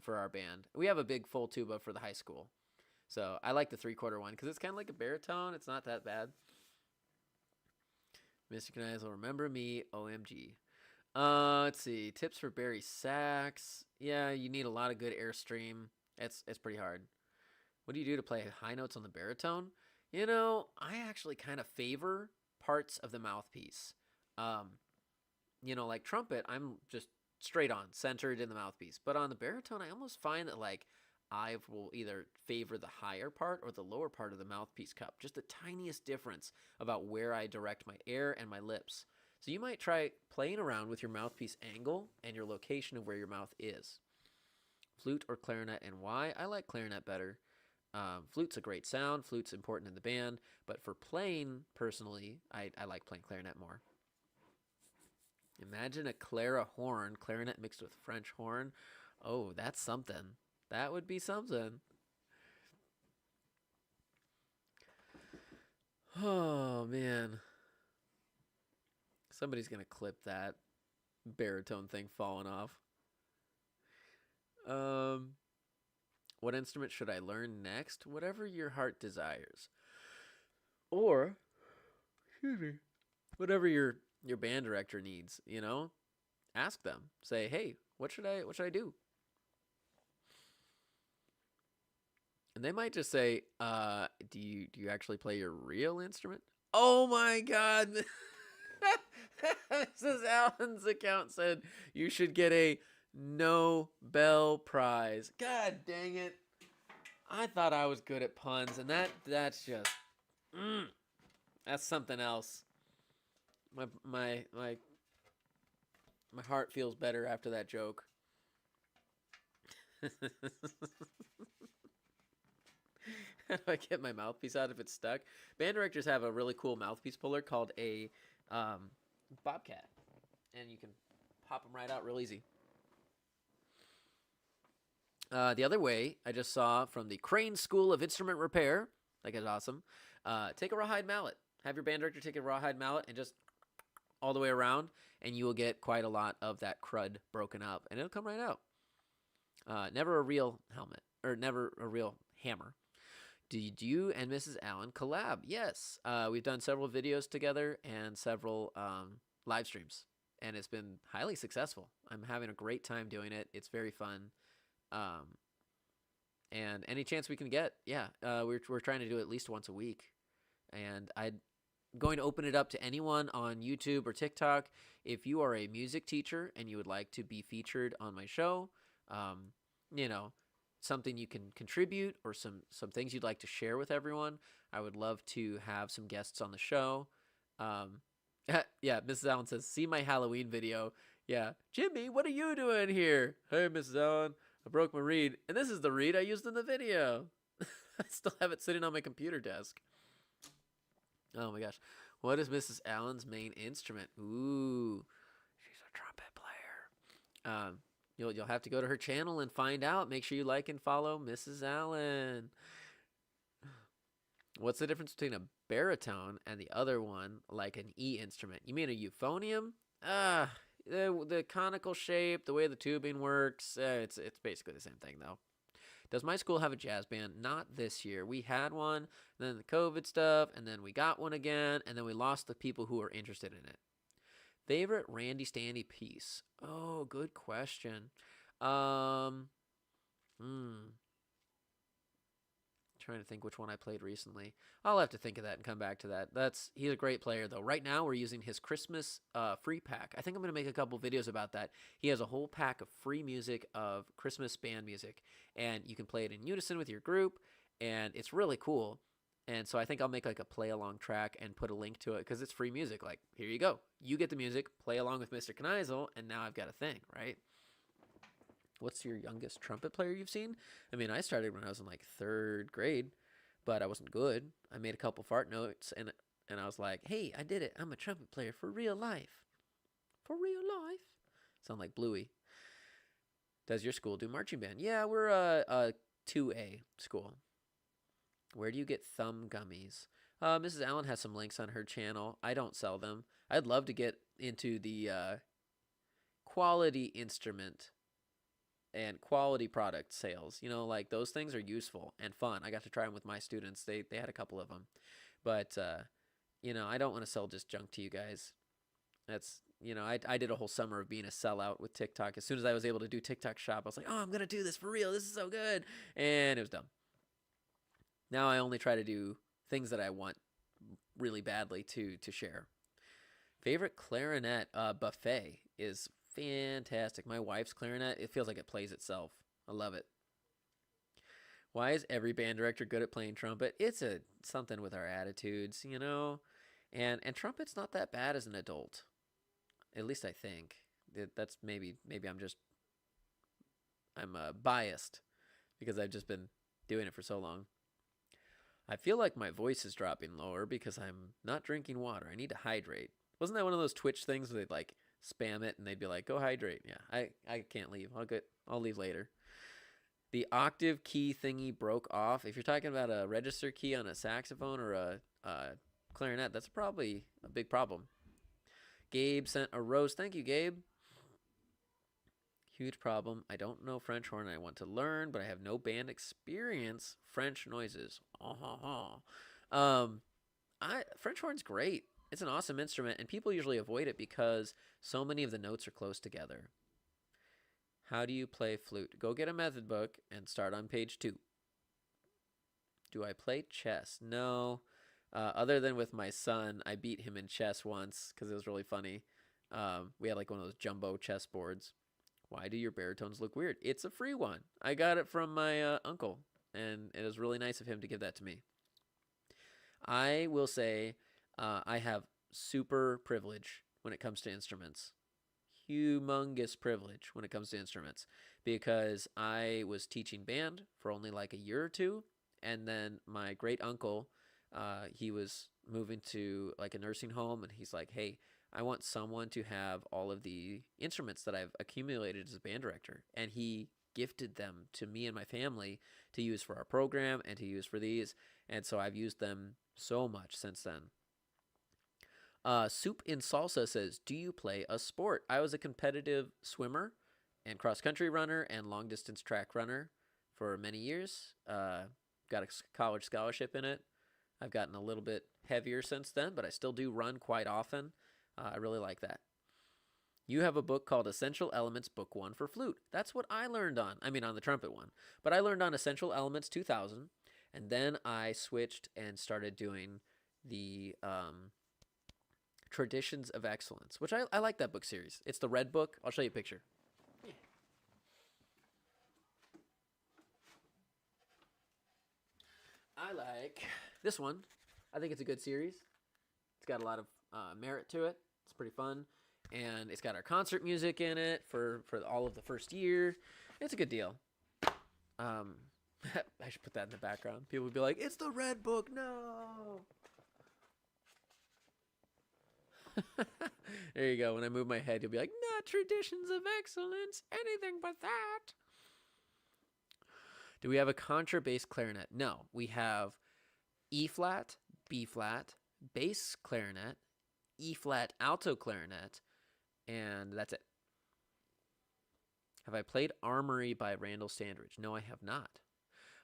for our band. We have a big full tuba for the high school. So I like the 3/4 one because it's kind of like a baritone. It's not that bad. Mr. Knicl, remember me, OMG. Let's see. Tips for Barry sax. Yeah, you need a lot of good airstream. It's pretty hard. What do you do to play high notes on the baritone? I actually kind of favor parts of the mouthpiece. Like trumpet, I'm just straight on, centered in the mouthpiece. But on the baritone, I almost find that I will either favor the higher part or the lower part of the mouthpiece cup. Just the tiniest difference about where I direct my air and my lips. So you might try playing around with your mouthpiece angle and your location of where your mouth is. Flute or clarinet, and why? I like clarinet better. Flute's a great sound. Flute's important in the band. But for playing, personally, I like playing clarinet more. Imagine a clarinet mixed with French horn. Oh, that's something. That would be something. Oh, man. Somebody's going to clip that baritone thing falling off. What instrument should I learn next? Whatever your heart desires. Or, whatever your band director needs, ask them. Say, hey, what should I do? And they might just say, do you actually play your real instrument? Oh my God. Mrs. Allen's account said you should get a Nobel Prize. God dang it. I thought I was good at puns, and that's just that's something else. My my heart feels better after that joke. How do I get my mouthpiece out if it's stuck? Band directors have a really cool mouthpiece puller called a Bobcat, and you can pop them right out real easy. The other way I just saw from the Crane School of Instrument Repair, like it's awesome. Take a rawhide mallet. Have your band director take a rawhide mallet and just all the way around, and you will get quite a lot of that crud broken up, and it'll come right out. Never a real helmet, or never a real hammer. Did you and Mrs. Allen collab? Yes. We've done several videos together and several live streams, and it's been highly successful. I'm having a great time doing it. It's very fun. And any chance we can get, yeah, we're trying to do it at least once a week. And I'm going to open it up to anyone on YouTube or TikTok. If you are a music teacher and you would like to be featured on my show, you know, something you can contribute or some things you'd like to share with everyone, I would love to have some guests on the show. Yeah, Mrs. Allen says, see my Halloween video. Yeah, Jimmy, what are you doing here? Hey, Mrs. Allen, I broke my reed, and this is the reed I used in the video. I still have it sitting on my computer desk. Oh my gosh. What is Mrs. Allen's main instrument? Ooh, she's a trumpet player. You'll have to go to her channel and find out. Make sure you like and follow Mrs. Allen. What's the difference between a baritone and the other one, like an E instrument? You mean a euphonium? The conical shape, the way the tubing works, it's basically the same thing though. Does my school have a jazz band? Not this year. We had one, then the COVID stuff, and then we got one again, and then we lost the people who were interested in it. Favorite Randy Stanley piece? Oh, good question. Trying to think which one I played recently. I'll have to think of that and come back to that. He's a great player though. Right now we're using his Christmas free pack. I think I'm going to make a couple videos about that. He has a whole pack of free music of Christmas band music, and you can play it in unison with your group, and it's really cool. And so I think I'll make like a play along track and put a link to it because it's free music. Like, here you go. You get the music, play along with Mr. Knicl, and now I've got a thing, right? What's your youngest trumpet player you've seen? I mean, I started when I was in like 3rd grade, but I wasn't good. I made a couple fart notes, and I was like, hey, I did it. I'm a trumpet player for real life. For real life. Sound like Bluey. Does your school do marching band? Yeah, we're a 2A school. Where do you get thumb gummies? Mrs. Allen has some links on her channel. I don't sell them. I'd love to get into the quality instrument and quality product sales. You know, like those things are useful and fun. I got to try them with my students. They had a couple of them. But, you know, I don't want to sell just junk to you guys. That's, you know, I did a whole summer of being a sellout with TikTok. As soon as I was able to do TikTok shop, I was like, oh, I'm going to do this for real. This is so good. And it was dumb. Now I only try to do things that I want really badly to share. Favorite clarinet buffet is fantastic. My wife's clarinet, it feels like it plays itself. I love it. Why is every band director good at playing trumpet? It's something with our attitudes, you know? And trumpet's not that bad as an adult. At least I think. That's maybe I'm biased because I've just been doing it for so long. I feel like my voice is dropping lower because I'm not drinking water. I need to hydrate. Wasn't that one of those Twitch things where they'd like spam it and they'd be like, go hydrate? Yeah, I can't leave. I'll leave later. The octave key thingy broke off. If you're talking about a register key on a saxophone or a clarinet, that's probably a big problem. Gabe sent a rose. Thank you, Gabe. Huge problem. I don't know French horn. I want to learn, but I have no band experience. French noises. French horn's great. It's an awesome instrument, and people usually avoid it because so many of the notes are close together. How do you play flute? Go get a method book and start on page 2. Do I play chess? No. Other than with my son, I beat him in chess once because it was really funny. We had like one of those jumbo chess boards. Why do your baritones look weird? It's a free one. I got it from my uncle, and it was really nice of him to give that to me. I will say I have super privilege when it comes to instruments. Humongous privilege when it comes to instruments because I was teaching band for only like a year or two, and then my great uncle, he was moving to like a nursing home, and he's like, hey, I want someone to have all of the instruments that I've accumulated as a band director, and he gifted them to me and my family to use for our program and to use for these, and so I've used them so much since then. Soup in Salsa says, do you play a sport? I was a competitive swimmer and cross-country runner and long-distance track runner for many years. Got a college scholarship in it. I've gotten a little bit heavier since then, but I still do run quite often. I really like that. You have a book called Essential Elements Book 1 for flute. That's what I learned on. I mean, on the trumpet one. But I learned on Essential Elements 2000, and then I switched and started doing the Traditions of Excellence, which I like that book series. It's the red book. I'll show you a picture. Yeah. I like this one. I think it's a good series. It's got a lot of merit to it. It's pretty fun. And it's got our concert music in it for all of the first year. It's a good deal. I should put that in the background. People would be like, it's the red book. No. There you go. When I move my head, you'll be like, not Traditions of Excellence, anything but that. Do we have a contrabass clarinet? No. We have E flat, B flat, bass clarinet, E flat alto clarinet, and that's it. Have I played Armory by Randall Sandridge? No, I have not.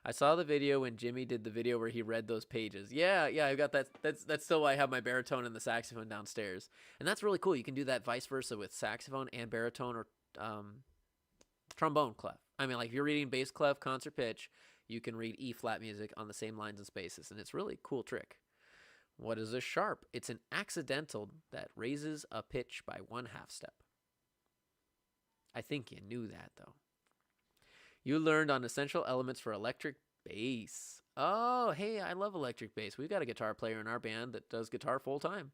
I saw the video when Jimmy did the video where he read those pages. Yeah, I got that. That's still why I have my baritone and the saxophone downstairs. And that's really cool. You can do that vice versa with saxophone and baritone or trombone clef. I mean, like if you're reading bass clef, concert pitch, you can read E flat music on the same lines and spaces. And it's really a cool trick. What is a sharp? It's an accidental that raises a pitch by 1/2 step. I think you knew that, though. You learned on Essential Elements for electric bass. Oh, hey, I love electric bass. We've got a guitar player in our band that does guitar full time.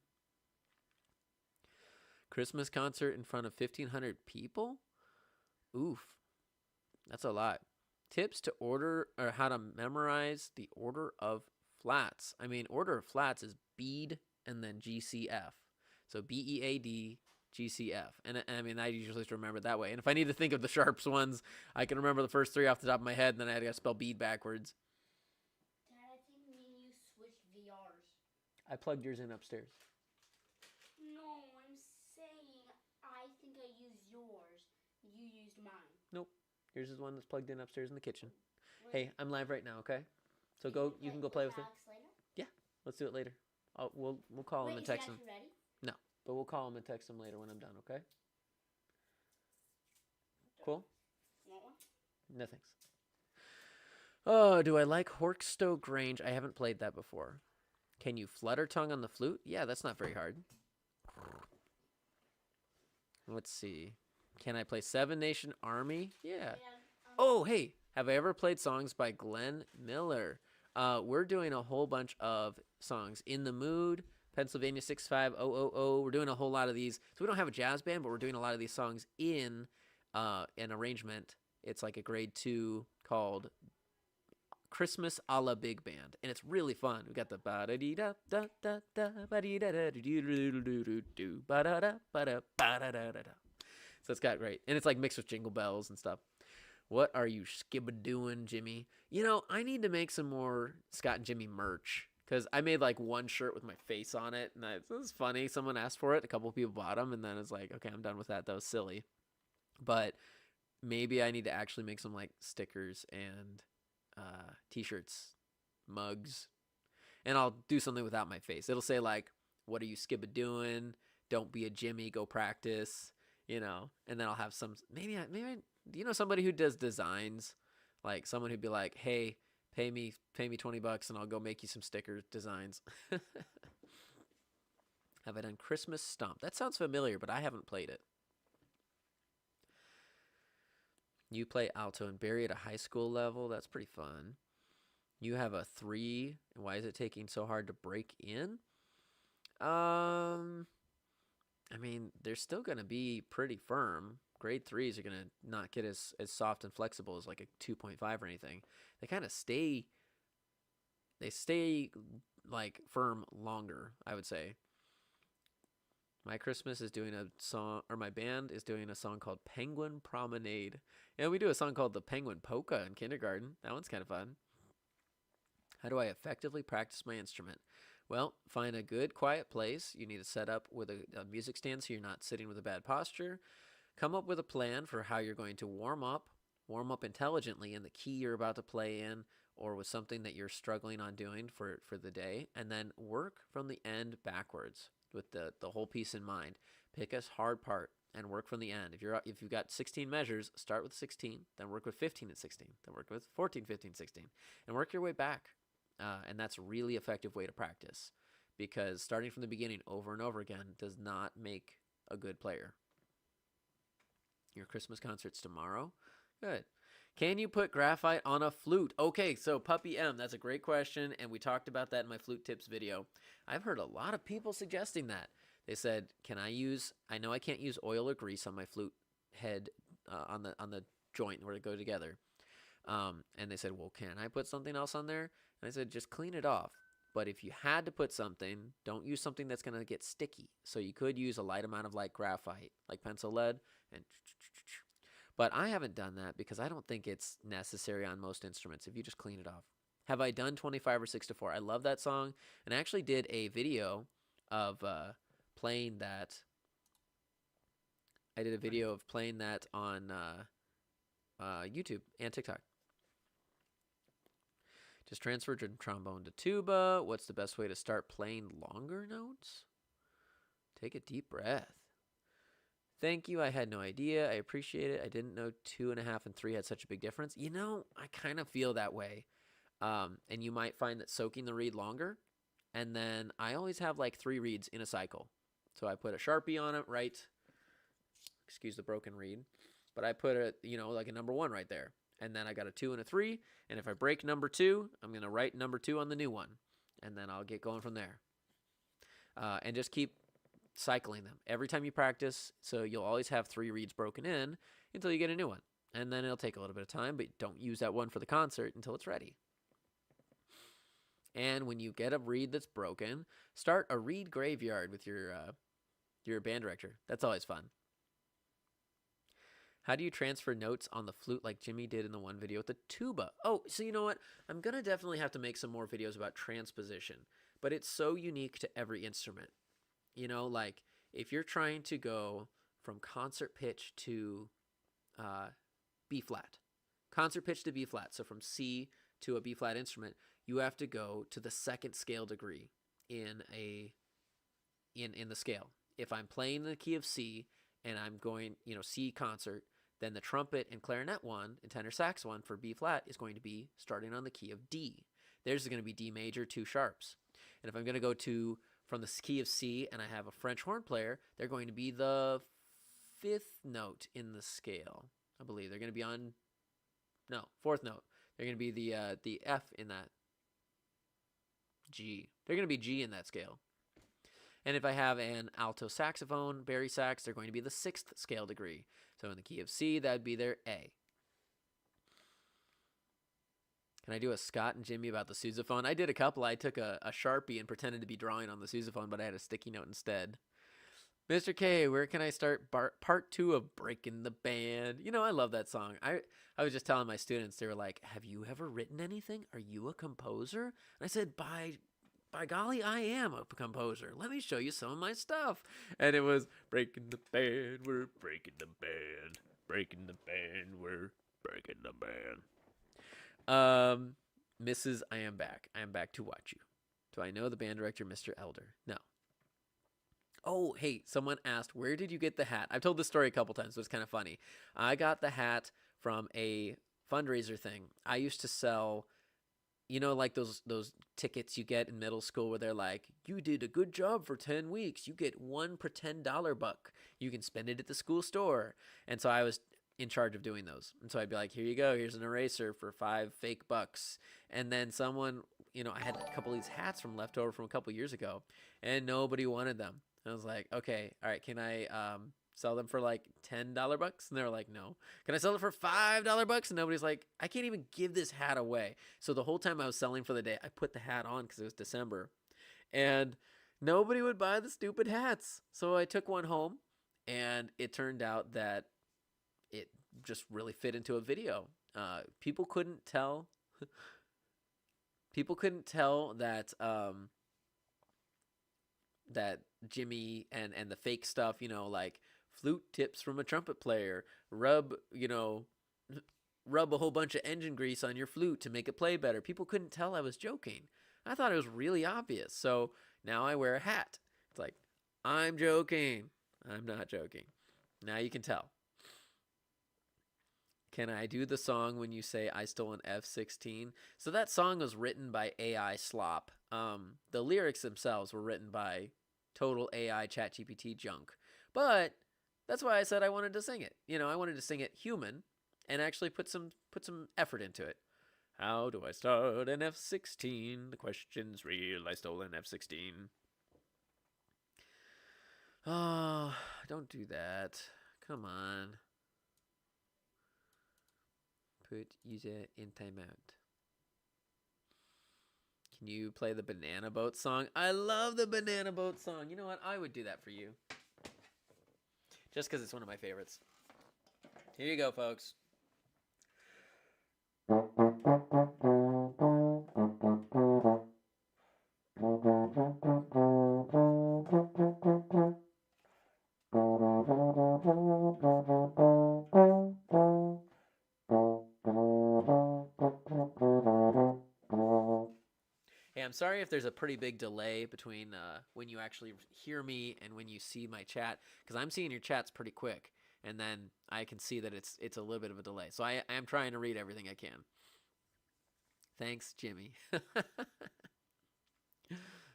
Christmas concert in front of 1,500 people? Oof, that's a lot. Tips to order or how to memorize the order of flats. I mean, order of flats is bead and then GCF. So BEAD, GCF. And I mean, I usually just remember it that way. And if I need to think of the sharps ones, I can remember the first 3 off the top of my head, and then I got to spell bead backwards. Dad, I think me and you switched VRs. I plugged yours in upstairs. No, I'm saying I think I used yours. You used mine. Nope. Yours is one that's plugged in upstairs in the kitchen. Wait, Hey, I'm live right now, okay? So go. You can go play with it. Alex later? Yeah, let's do it later. We'll call him and text him. Is he actually ready? No, but we'll call him and text him later when I'm done, okay? Cool? Want one? No thanks. Oh, do I like Horkstow Grange? I haven't played that before. Can you flutter tongue on the flute? Yeah, that's not very hard. Let's see. Can I play Seven Nation Army? Yeah. Oh, hey, have I ever played songs by Glenn Miller? We're doing a whole bunch of songs. In the Mood, Pennsylvania 65000. We're doing a whole lot of these. So we don't have a jazz band, but we're doing a lot of these songs in an arrangement. It's like a grade 2 called Christmas a la Big Band, and it's really fun. We got the ba da dee da da da da ba dee da da doo doo doo doo doo ba da da ba da ba da da da da. So it's got great, and it's like mixed with jingle bells and stuff. What are you skibba-doing, Jimmy? You know, I need to make some more Scott and Jimmy merch, because I made like one shirt with my face on it, and it was funny. Someone asked for it. A couple of people bought them, and then it's like, okay, I'm done with that. That was silly. But maybe I need to actually make some like stickers and t-shirts, mugs, and I'll do something without my face. It'll say like, what are you skibba-doing? Don't be a Jimmy, go practice, you know, and then I'll have some, maybe, do you know somebody who does designs? Like someone who'd be like, hey, pay me $20 and I'll go make you some sticker designs. Have I done Christmas Stomp? That sounds familiar, but I haven't played it. You play alto and Barry at a high school level. That's pretty fun. You have a 3. Why is it taking so hard to break in? I mean, they're still going to be pretty firm. Grade 3s are going to not get as soft and flexible as like a 2.5 or anything. They kind of stay like firm longer, I would say. My Christmas is doing a song, or my band is doing a song called Penguin Promenade. Yeah, we do a song called the Penguin Polka in kindergarten. That one's kind of fun. How do I effectively practice my instrument? Well, find a good quiet place. You need to set up with a music stand so you're not sitting with a bad posture. Come up with a plan for how you're going to warm up intelligently in the key you're about to play in, or with something that you're struggling on doing for the day, and then work from the end backwards with the whole piece in mind. Pick a hard part and work from the end. If you've got 16 measures, start with 16, then work with 15 and 16, then work with 14, 15, 16, and work your way back. And that's a really effective way to practice, because starting from the beginning over and over again does not make a good player. Your Christmas concert's tomorrow? Good. Can you put graphite on a flute? Okay, so Puppy M, that's a great question, and we talked about that in my flute tips video. I've heard a lot of people suggesting that. They said, I know I can't use oil or grease on my flute head on the joint where they go together. And they said, well, can I put something else on there? And I said, just clean it off. But if you had to put something, don't use something that's going to get sticky. So you could use a light amount of like graphite, like pencil lead, and but I haven't done that because I don't think it's necessary on most instruments if you just clean it off. Have I done 25 or 6/4? I love that song, and I actually did a video of playing that. I did a video of playing that on YouTube and TikTok. Just transfer from trombone to tuba. What's the best way to start playing longer notes? Take a deep breath. Thank you. I had no idea. I appreciate it. I didn't know 2.5 and 3 had such a big difference. You know, I kind of feel that way. And you might find that soaking the reed longer. And then I always have like 3 reeds in a cycle. So I put a Sharpie on it, right? Excuse the broken reed. But I put like a number 1 right there. And then I got a 2 and a 3. And if I break number 2, I'm going to write number 2 on the new one. And then I'll get going from there. And just keep cycling them every time you practice, so you'll always have 3 reeds broken in until you get a new one, and then it'll take a little bit of time, but don't use that one for the concert until it's ready. And when you get a reed that's broken, start a reed graveyard with your band director. That's always fun. How do you transfer notes on the flute like Jimmy did in the one video with the tuba? Oh, so you know what? I'm gonna definitely have to make some more videos about transposition, but it's so unique to every instrument. You know, like if you're trying to go from concert pitch to B flat, concert pitch to B flat, so from C to a B flat instrument, you have to go to the 2nd scale degree in the scale. If I'm playing the key of C and I'm going, C concert, then the trumpet and clarinet one and tenor sax one for B flat is going to be starting on the key of D. Theirs is going to be D major, 2 sharps. And if I'm going to go from the key of C and I have a French horn player, they're going to be the 5th note in the scale. I believe they're going to be on, 4th note. They're going to be the F in that G. They're going to be G in that scale. And if I have an alto saxophone, bari sax, they're going to be the 6th scale degree. So in the key of C, that would be their A. Can I do a Scott and Jimmy about the sousaphone? I did a couple. I took a Sharpie and pretended to be drawing on the sousaphone, but I had a sticky note instead. Mr. K, where can I start part 2 of Breaking the Band? I love that song. I was just telling my students, they were like, have you ever written anything? Are you a composer? And I said, by golly, I am a composer. Let me show you some of my stuff. And it was breaking the band, we're breaking the band. Breaking the band, we're breaking the band. Mrs. I am back. I am back to watch you. Do I know the band director, Mr. Elder? No. Oh, hey, someone asked, where did you get the hat? I've told this story a couple times, so it's kind of funny. I got the hat from a fundraiser thing. I used to sell, like those tickets you get in middle school where they're like, you did a good job for 10 weeks. You get 1 pretend $1. You can spend it at the school store. And so I was in charge of doing those. And so I'd be like, here you go, here's an eraser for $5 fake bucks. And then someone, I had a couple of these hats from leftover from a couple years ago, and nobody wanted them. I was like, okay, all right, can I sell them for like $10 bucks? And they were like, no. Can I sell it for $5 bucks? And nobody's like, I can't even give this hat away. So the whole time I was selling for the day, I put the hat on because it was December, and nobody would buy the stupid hats. So I took one home, and it turned out that it just really fit into a video. People couldn't tell. People couldn't tell that that Jimmy and the fake stuff, like flute tips from a trumpet player, rub a whole bunch of engine grease on your flute to make it play better. People couldn't tell I was joking. I thought it was really obvious. So now I wear a hat. It's like, I'm joking. I'm not joking. Now you can tell. Can I do the song when you say I stole an F-16? So that song was written by AI slop. The lyrics themselves were written by total AI ChatGPT junk. But that's why I said I wanted to sing it. I wanted to sing it human and actually put some effort into it. How do I start an F-16? The question's real. I stole an F-16. Oh, don't do that. Come on. Put user in timeout. Can you play the Banana Boat song? I love the Banana Boat song. You know what? I would do that for you. Just because it's one of my favorites. Here you go, folks. Hey, I'm sorry if there's a pretty big delay between when you actually hear me and when you see my chat, because I'm seeing your chats pretty quick, and then I can see that it's a little bit of a delay. So I am trying to read everything I can. Thanks, Jimmy.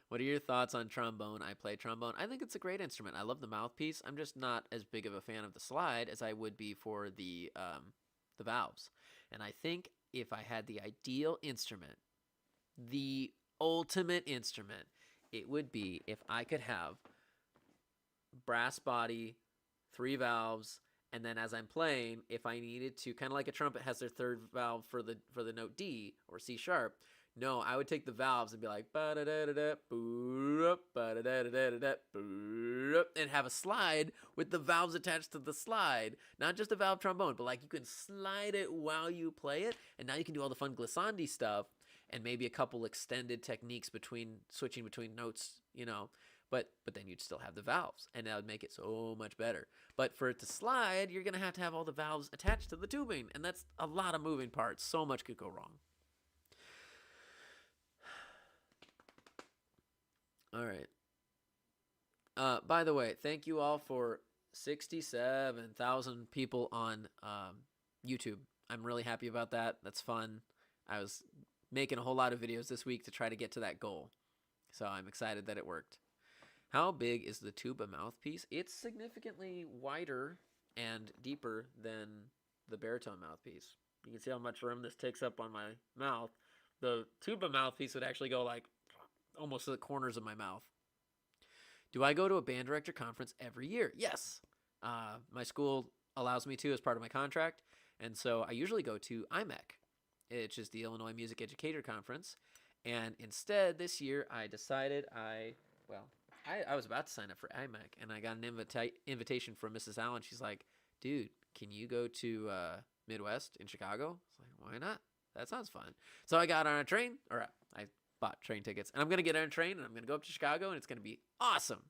What are your thoughts on trombone? I play trombone. I think it's a great instrument. I love the mouthpiece. I'm just not as big of a fan of the slide as I would be for the valves. And I think if I had the ideal instrument, the ultimate instrument, it would be if I could have brass body, 3 valves, and then as I'm playing, if I needed to, kind of like a trumpet has their third valve for the note D or C sharp. No, I would take the valves and be like ba-da-da-da-da, boo-up, ba-da-da-da-da-da, boo-up, and have a slide with the valves attached to the slide. Not just a valve trombone, but like you can slide it while you play it, and now you can do all the fun glissandi stuff and maybe a couple extended techniques switching between notes, But then you'd still have the valves, and that would make it so much better. But for it to slide, you're going to have all the valves attached to the tubing, and that's a lot of moving parts. So much could go wrong. All right. By the way, thank you all for 67,000 people on YouTube. I'm really happy about that. That's fun. I was making a whole lot of videos this week to try to get to that goal. So I'm excited that it worked. How big is the tuba mouthpiece? It's significantly wider and deeper than the baritone mouthpiece. You can see how much room this takes up on my mouth. The tuba mouthpiece would actually go like almost to the corners of my mouth. Do I go to a band director conference every year? Yes. My school allows me to as part of my contract. And so I usually go to IMEC, which is the Illinois Music Educator Conference. And instead, this year, I decided I was about to sign up for IMEC, and I got an invitation from Mrs. Allen. She's like, dude, can you go to Midwest in Chicago? I was like, why not? That sounds fun. So I got on a train, or I bought train tickets, and I'm going to get on a train, and I'm going to go up to Chicago, and it's going to be awesome.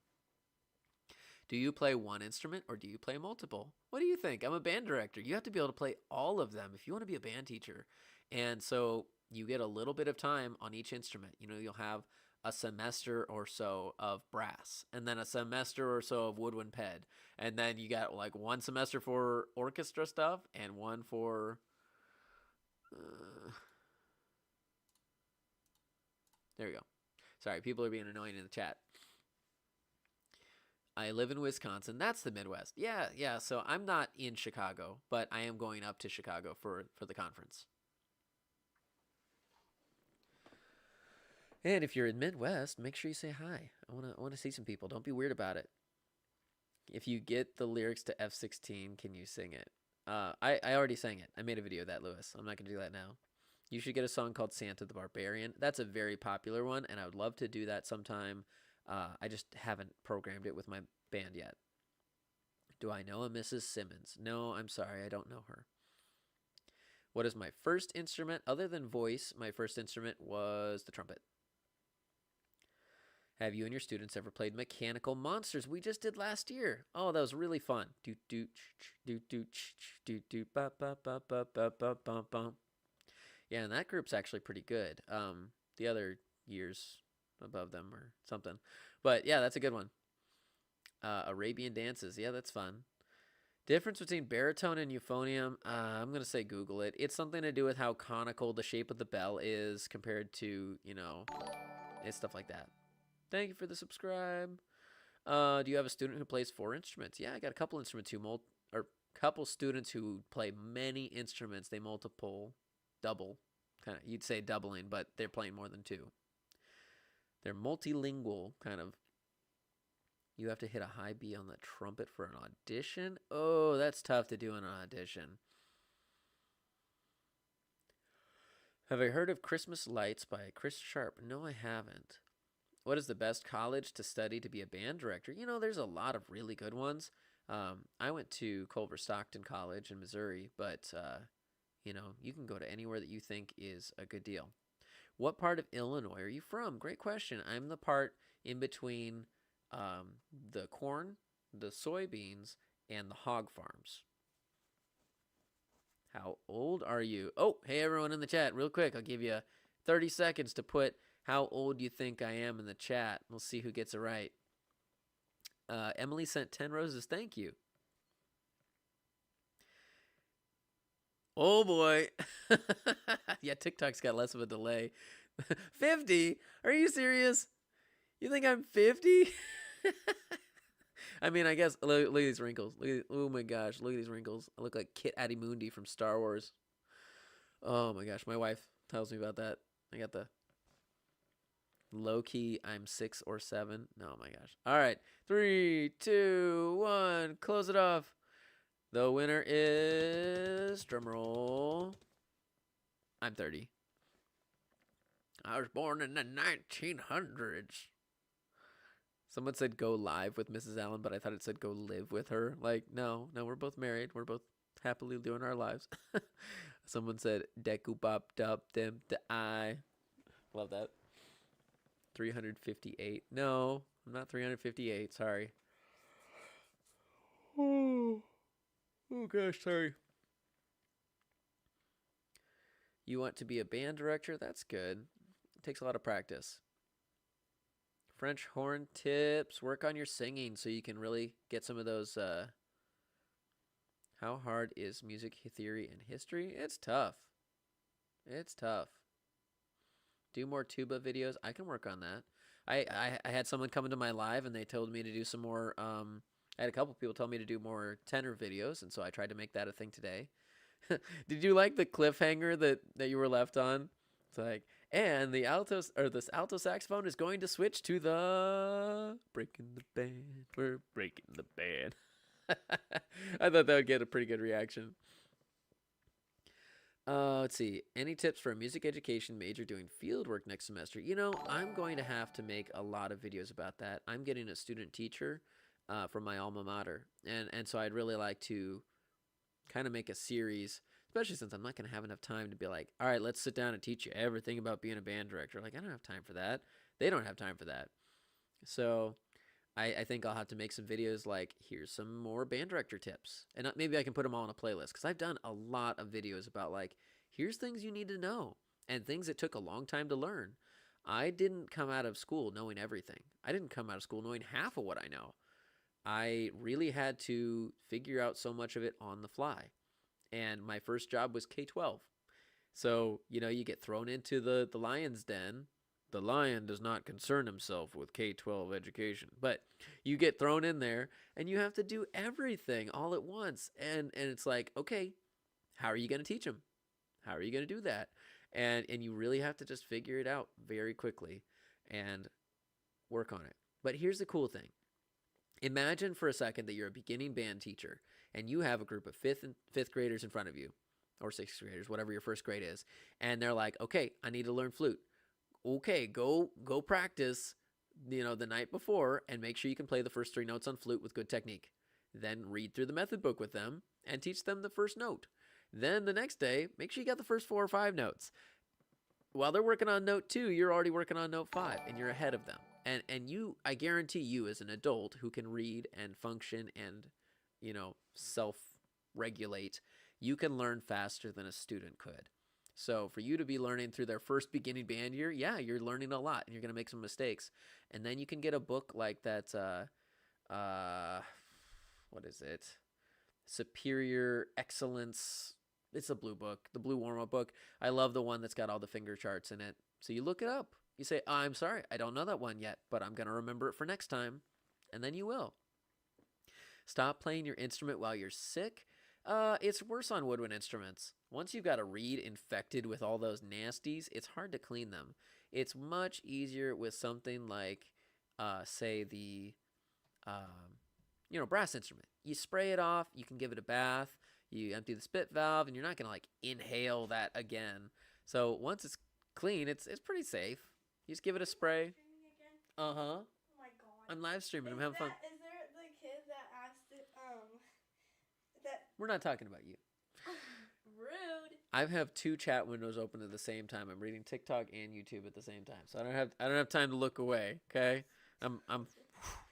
Do you play one instrument, or do you play multiple? What do you think? I'm a band director. You have to be able to play all of them if you want to be a band teacher. And so you get a little bit of time on each instrument. You'll have a semester or so of brass, and then a semester or so of woodwind ped, and then you got like one semester for orchestra stuff and one for there we go. Sorry, people are being annoying in the chat. I live in Wisconsin. That's the Midwest. Yeah, yeah. So I'm not in Chicago, but I am going up to Chicago for the conference. And if you're in Midwest, make sure you say hi. I wanna see some people. Don't be weird about it. If you get the lyrics to F16, can you sing it? I already sang it. I made a video of that, Lewis. I'm not gonna do that now. You should get a song called Santa the Barbarian. That's a very popular one, and I would love to do that sometime. I just haven't programmed it with my band yet. Do I know a Mrs. Simmons? No, I'm sorry, I don't know her. What is my first instrument? Other than voice, my first instrument was the trumpet. Have you and your students ever played Mechanical Monsters? We just did last year. Oh, that was really fun. Do do do do do do ba ba ba ba ba ba ba ba. Yeah, and that group's actually pretty good. The other years above them or something, but yeah, that's a good one. Arabian dances. Yeah, that's fun. Difference between baritone and euphonium. I'm gonna say Google it. It's something to do with how conical the shape of the bell is compared to it's stuff like that. Thank you for the subscribe. Do you have a student who plays 4 instruments? Yeah, I got a couple instruments couple students who play many instruments. They double, kind of. You'd say doubling, but they're playing more than 2. They're multilingual, kind of. You have to hit a high B on the trumpet for an audition. Oh, that's tough to do in an audition. Have I heard of Christmas Lights by Chris Sharp? No, I haven't. What is the best college to study to be a band director? There's a lot of really good ones. I went to Culver Stockton College in Missouri, but, you can go to anywhere that you think is a good deal. What part of Illinois are you from? Great question. I'm the part in between the corn, the soybeans, and the hog farms. How old are you? Oh, hey, everyone in the chat. Real quick, I'll give you 30 seconds to put how old you think I am in the chat. We'll see who gets it right. Emily sent 10 roses. Thank you. Oh, boy. Yeah, TikTok's got less of a delay. 50? Are you serious? You think I'm 50? I mean, I guess, look at these wrinkles. Oh, my gosh. Look at these wrinkles. I look like Kit Adimundi from Star Wars. Oh, my gosh. My wife tells me about that. I got the low-key, I'm 6 or 7. No, my gosh. All right. 3, 2, 1. Close it off. The winner is, drumroll, I'm 30. I was born in the 1900s. Someone said go live with Mrs. Allen, but I thought it said go live with her. Like, no, we're both married. We're both happily doing our lives. Someone said deku bop dub dim de I. Love that. 358. No, I'm not 358. Sorry. Oh gosh, sorry. You want to be a band director? That's good. It takes a lot of practice. French horn tips. Work on your singing so you can really get some of those. How hard is music theory and history? It's tough. It's tough. Do more tuba videos. I can work on that. I had someone come into my live and they told me to do some more. I had a couple people tell me to do more tenor videos, and so I tried to make that a thing today. Did you like the cliffhanger that you were left on? It's like, and the this alto saxophone is going to switch to the breaking the band. We're breaking the band. I thought that would get a pretty good reaction. Let's see. Any tips for a music education major doing field work next semester? I'm going to have to make a lot of videos about that. I'm getting a student teacher from my alma mater, and so I'd really like to kind of make a series, especially since I'm not going to have enough time to be like, all right, let's sit down and teach you everything about being a band director. Like, I don't have time for that. They don't have time for that. So I think I'll have to make some videos like, here's some more band director tips. And maybe I can put them all in a playlist, because I've done a lot of videos about, like, here's things you need to know and things that took a long time to learn. I didn't come out of school knowing everything. I didn't come out of school knowing half of what I know. I really had to figure out so much of it on the fly. And my first job was K-12. So, you get thrown into the lion's den the lion does not concern himself with K-12 education. But you get thrown in there and you have to do everything all at once. And it's like, okay, how are you going to teach them? How are you going to do that? And you really have to just figure it out very quickly and work on it. But here's the cool thing. Imagine for a second that you're a beginning band teacher and you have a group of fifth graders in front of you, or sixth graders, whatever your first grade is, and they're like, okay, I need to learn flute. Okay, go practice, the night before, and make sure you can play the first 3 notes on flute with good technique. Then read through the method book with them and teach them the first note. Then the next day, make sure you got the first 4 or 5 notes. While they're working on note 2, you're already working on note 5, and you're ahead of them. And you, I guarantee you, as an adult who can read and function and, self-regulate, you can learn faster than a student could. So for you to be learning through their first beginning band year, yeah, you're learning a lot, and you're going to make some mistakes. And then you can get a book like that, what is it? Superior Excellence. It's a blue book, the blue warm-up book. I love the one that's got all the finger charts in it. So you look it up. You say, oh, I'm sorry, I don't know that one yet, but I'm going to remember it for next time. And then you will. Stop playing your instrument while you're sick. It's worse on woodwind instruments. Once you've got a reed infected with all those nasties, it's hard to clean them. It's much easier with something like, say, the, brass instrument. You spray it off, you can give it a bath, you empty the spit valve, and you're not going to, inhale that again. So once it's clean, it's pretty safe. You just give it a spray. Uh-huh. Oh my god. I'm live streaming. I'm having fun. Is there the kid that asked that We're not talking about you. rude? I have 2 chat windows open at the same time. I'm reading TikTok and YouTube at the same time. So I don't have time to look away, okay? I'm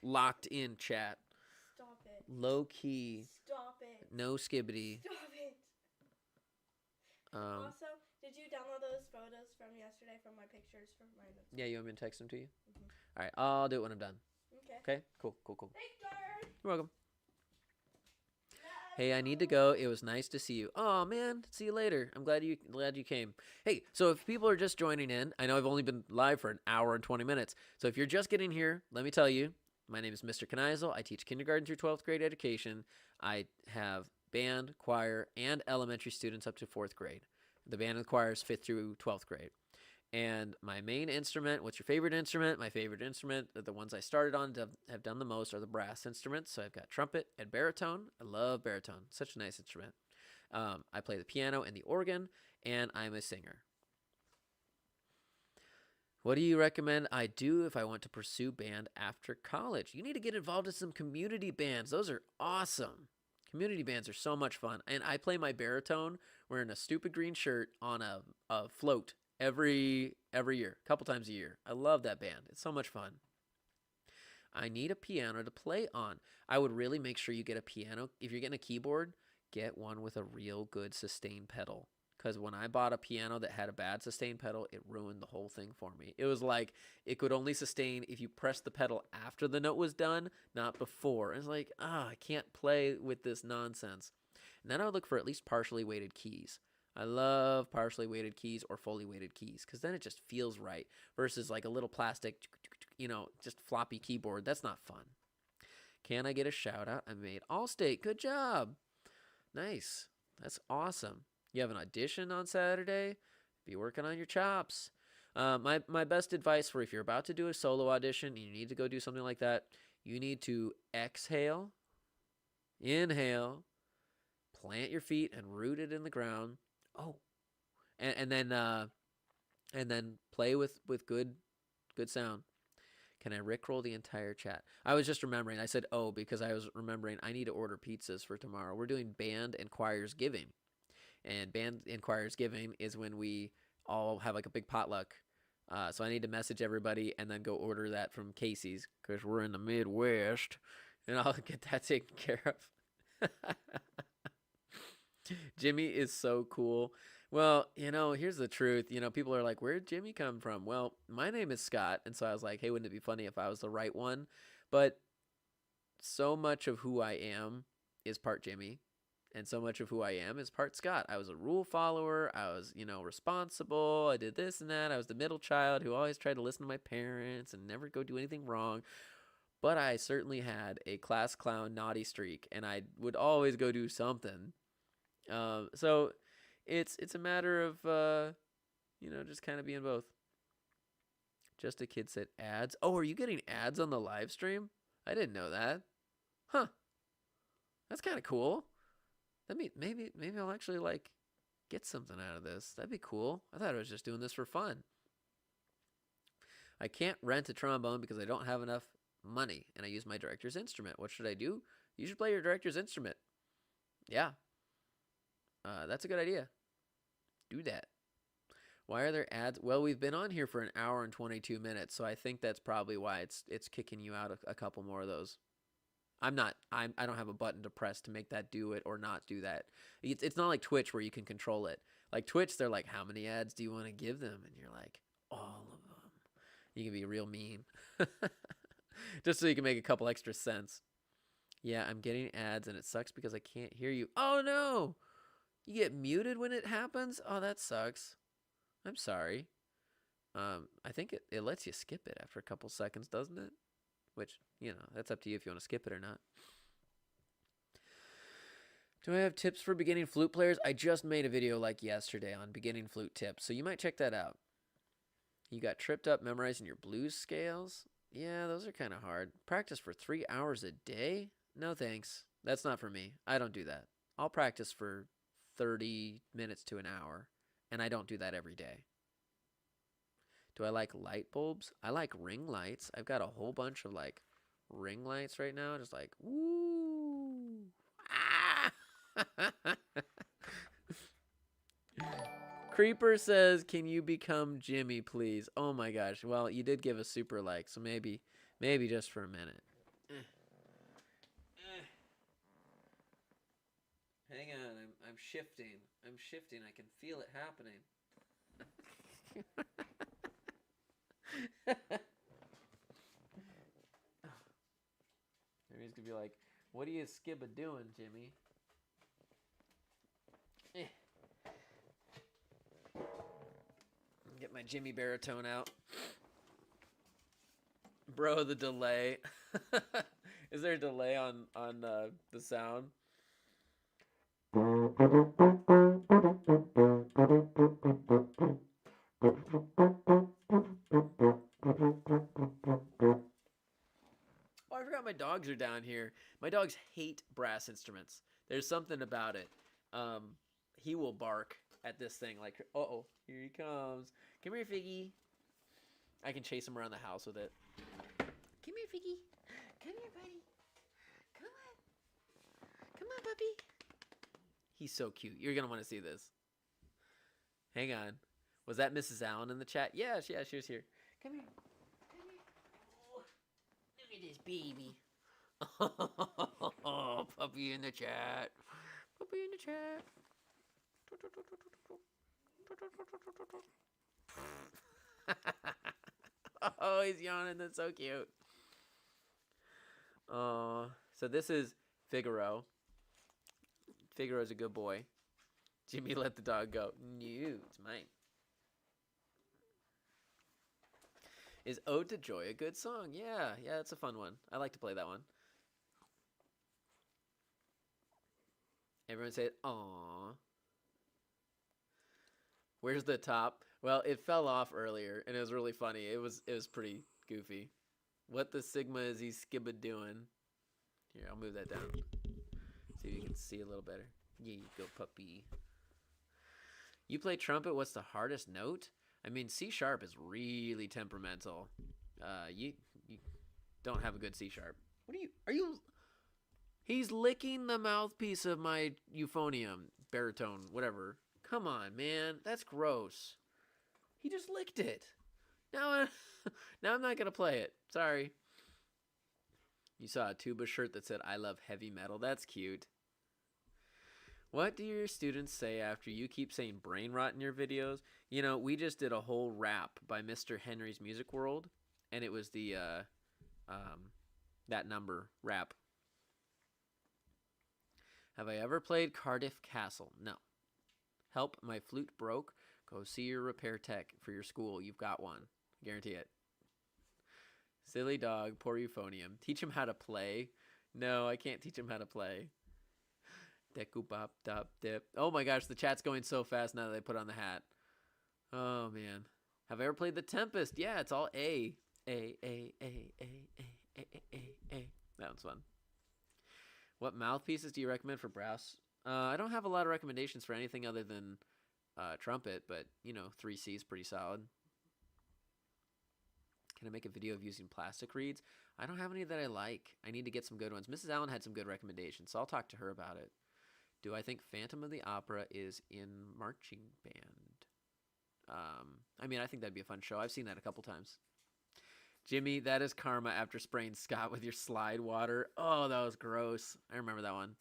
locked in chat. Stop it. Low key. Stop it. No skibbity. Stop it. Also, did you download those photos from yesterday from my pictures from my notes? Yeah, you want me to text them to you? Mhm. All right, I'll do it when I'm done. Okay. Okay? Cool. Victor! You're welcome. Hey, I need to go. It was nice to see you. Oh man, see you later. I'm glad you came. Hey, so if people are just joining in, I know I've only been live for an hour and 20 minutes. So if you're just getting here, let me tell you, my name is Mr. Knicl. I teach kindergarten through 12th grade education. I have band, choir, and elementary students up to 4th grade. The band and the choir is 5th through 12th grade. And my main instrument, what's your favorite instrument? My favorite instrument, the ones I started on to have done the most, are the brass instruments. So I've got trumpet and baritone. I love baritone. Such a nice instrument. I play the piano and the organ, and I'm a singer. What do you recommend I do if I want to pursue band after college? You need to get involved in some community bands. Those are awesome. Community bands are so much fun. And I play my baritone wearing a stupid green shirt on a float every year, a couple times a year. I love that band. It's so much fun. I need a piano to play on. I would really make sure you get a piano. If you're getting a keyboard, get one with a real good sustain pedal. Because when I bought a piano that had a bad sustain pedal, it ruined the whole thing for me. It was like it could only sustain if you pressed the pedal after the note was done, not before. It's like, I can't play with this nonsense. And then I would look for at least partially weighted keys. I love partially weighted keys or fully weighted keys because then it just feels right versus like a little plastic, just floppy keyboard. That's not fun. Can I get a shout out? I made Allstate. Good job. Nice. That's awesome. You have an audition on Saturday? Be working on your chops. My best advice for if you're about to do a solo audition and you need to go do something like that, you need to exhale, inhale, plant your feet and root it in the ground. Oh, and then play with good sound. Can I rickroll the entire chat? I was just remembering. I said because I was remembering I need to order pizzas for tomorrow. We're doing band and choirs giving, and band and choirs giving is when we all have like a big potluck. So I need to message everybody and then go order that from Casey's because we're in the Midwest, and I'll get that taken care of. Jimmy is so cool. Well, here's the truth. People are like, where'd Jimmy come from? Well, my name is Scott. And so I was like, hey, wouldn't it be funny if I was the right one? But so much of who I am is part Jimmy. And so much of who I am is part Scott. I was a rule follower. I was, responsible. I did this and that. I was the middle child who always tried to listen to my parents and never go do anything wrong. But I certainly had a class clown naughty streak, and I would always go do something. So it's a matter of, just kind of being both. Just a Kid said ads. Oh, are you getting ads on the live stream? I didn't know that. Huh. That's kind of cool. Maybe I'll actually get something out of this. That'd be cool. I thought I was just doing this for fun. I can't rent a trombone because I don't have enough money, and I use my director's instrument. What should I do? You should play your director's instrument. Yeah. That's a good idea. Do that. Why are there ads? Well, we've been on here for an hour and 22 minutes, so I think that's probably why it's kicking you out a couple more of those. I don't have a button to press to make that do it or not do that. It's not like Twitch where you can control it. Like Twitch, they're like, how many ads do you want to give them? And you're like, all of them. You can be real mean. Just so you can make a couple extra cents. Yeah, I'm getting ads and it sucks because I can't hear you. Oh no! You get muted when it happens? Oh, that sucks. I'm sorry. I think it lets you skip it after a couple seconds, doesn't it? Which, that's up to you if you want to skip it or not. Do I have tips for beginning flute players? I just made a video like yesterday on beginning flute tips, so you might check that out. You got tripped up memorizing your blues scales? Yeah, those are kind of hard. Practice for 3 hours a day? No thanks. That's not for me. I don't do that. I'll practice for 30 minutes to an hour, and I don't do that every day. Do I like light bulbs? I like ring lights. I've got a whole bunch of ring lights right now. Just woo. Ah! Creeper says, can you become Jimmy, please? Oh my gosh. Well, you did give a super like, so maybe just for a minute. Hang on, I'm shifting. I can feel it happening. Maybe he's gonna be like, what are you skibba doing, Jimmy? Get my Jimmy baritone out. Bro, the delay. Is there a delay on the sound? Oh, I forgot my dogs are down here. My dogs hate brass instruments. There's something about it. He will bark at this thing like, uh-oh, here he comes. Come here, Figgy. I can chase him around the house with it. Come here, Figgy. Come here, buddy. Come on. Come on, puppy. He's so cute. You're going to want to see this. Hang on. Was that Mrs. Allen in the chat? Yeah, she was here. Come here. Come here. Oh, look at this baby. Oh, puppy in the chat. Puppy in the chat. Oh, he's yawning. That's so cute. Oh, so this is Figaro. Figaro's a good boy. Jimmy let the dog go. No, it's mine. Is Ode to Joy a good song? Yeah, it's a fun one. I like to play that one. Everyone say, "Aww." Where's the top? Well, it fell off earlier, and it was really funny. It was pretty goofy. What the Sigma is he skibba doing? Here, I'll move that down. See if you can see a little better. Yeah, you go, puppy. You play trumpet. What's the hardest note? I mean, C sharp is really temperamental. You don't have a good C sharp. Are you? He's licking the mouthpiece of my euphonium, baritone, whatever. Come on, man. That's gross. He just licked it. Now I'm not going to play it. Sorry. You saw a Tuba shirt that said, I love heavy metal. That's cute. What do your students say after you keep saying brain rot in your videos? You know, we just did a whole rap by Mr. Henry's Music World, and it was the that number rap. Have I ever played Cardiff Castle? No. Help, my flute broke. Go see your repair tech for your school. You've got one. Guarantee it. Silly dog, poor euphonium. Teach him how to play. No, I can't teach him how to play. Deku bop dop dip. Oh my gosh, the chat's going so fast now that I put on the hat. Oh man. Have I ever played The Tempest? Yeah, it's all A. A. That one's fun. What mouthpieces do you recommend for brass? I don't have a lot of recommendations for anything other than trumpet, but, you know, 3C is pretty solid. Can I make a video of using plastic reeds? I don't have any that I like. I need to get some good ones. Mrs. Allen had some good recommendations, so I'll talk to her about it. Do I think Phantom of the Opera is in marching band? I mean, I think that'd be a fun show. I've seen that a couple times. Jimmy, that is karma after spraying Scott with your slide water. Oh, that was gross. I remember that one.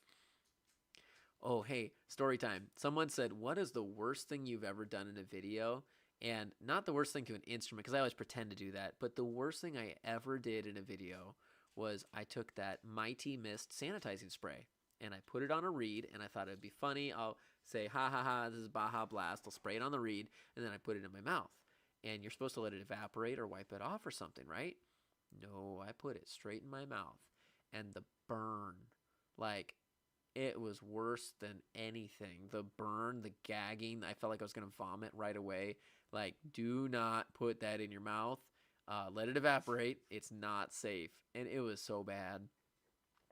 Oh, hey, story time. Someone said, what is the worst thing you've ever done in a video? And not the worst thing to an instrument, because I always pretend to do that, but the worst thing I ever did in a video was I took that Mighty Mist sanitizing spray, and I put it on a reed, and I thought it'd be funny. I'll say, ha, ha, ha, this is Baja Blast. I'll spray it on the reed, and then I put it in my mouth. And you're supposed to let it evaporate or wipe it off or something, right? No, I put it straight in my mouth. And the burn, like, it was worse than anything. The burn, the gagging, I felt like I was going to vomit right away. Like, do not put that in your mouth. Let it evaporate. It's not safe. And it was so bad.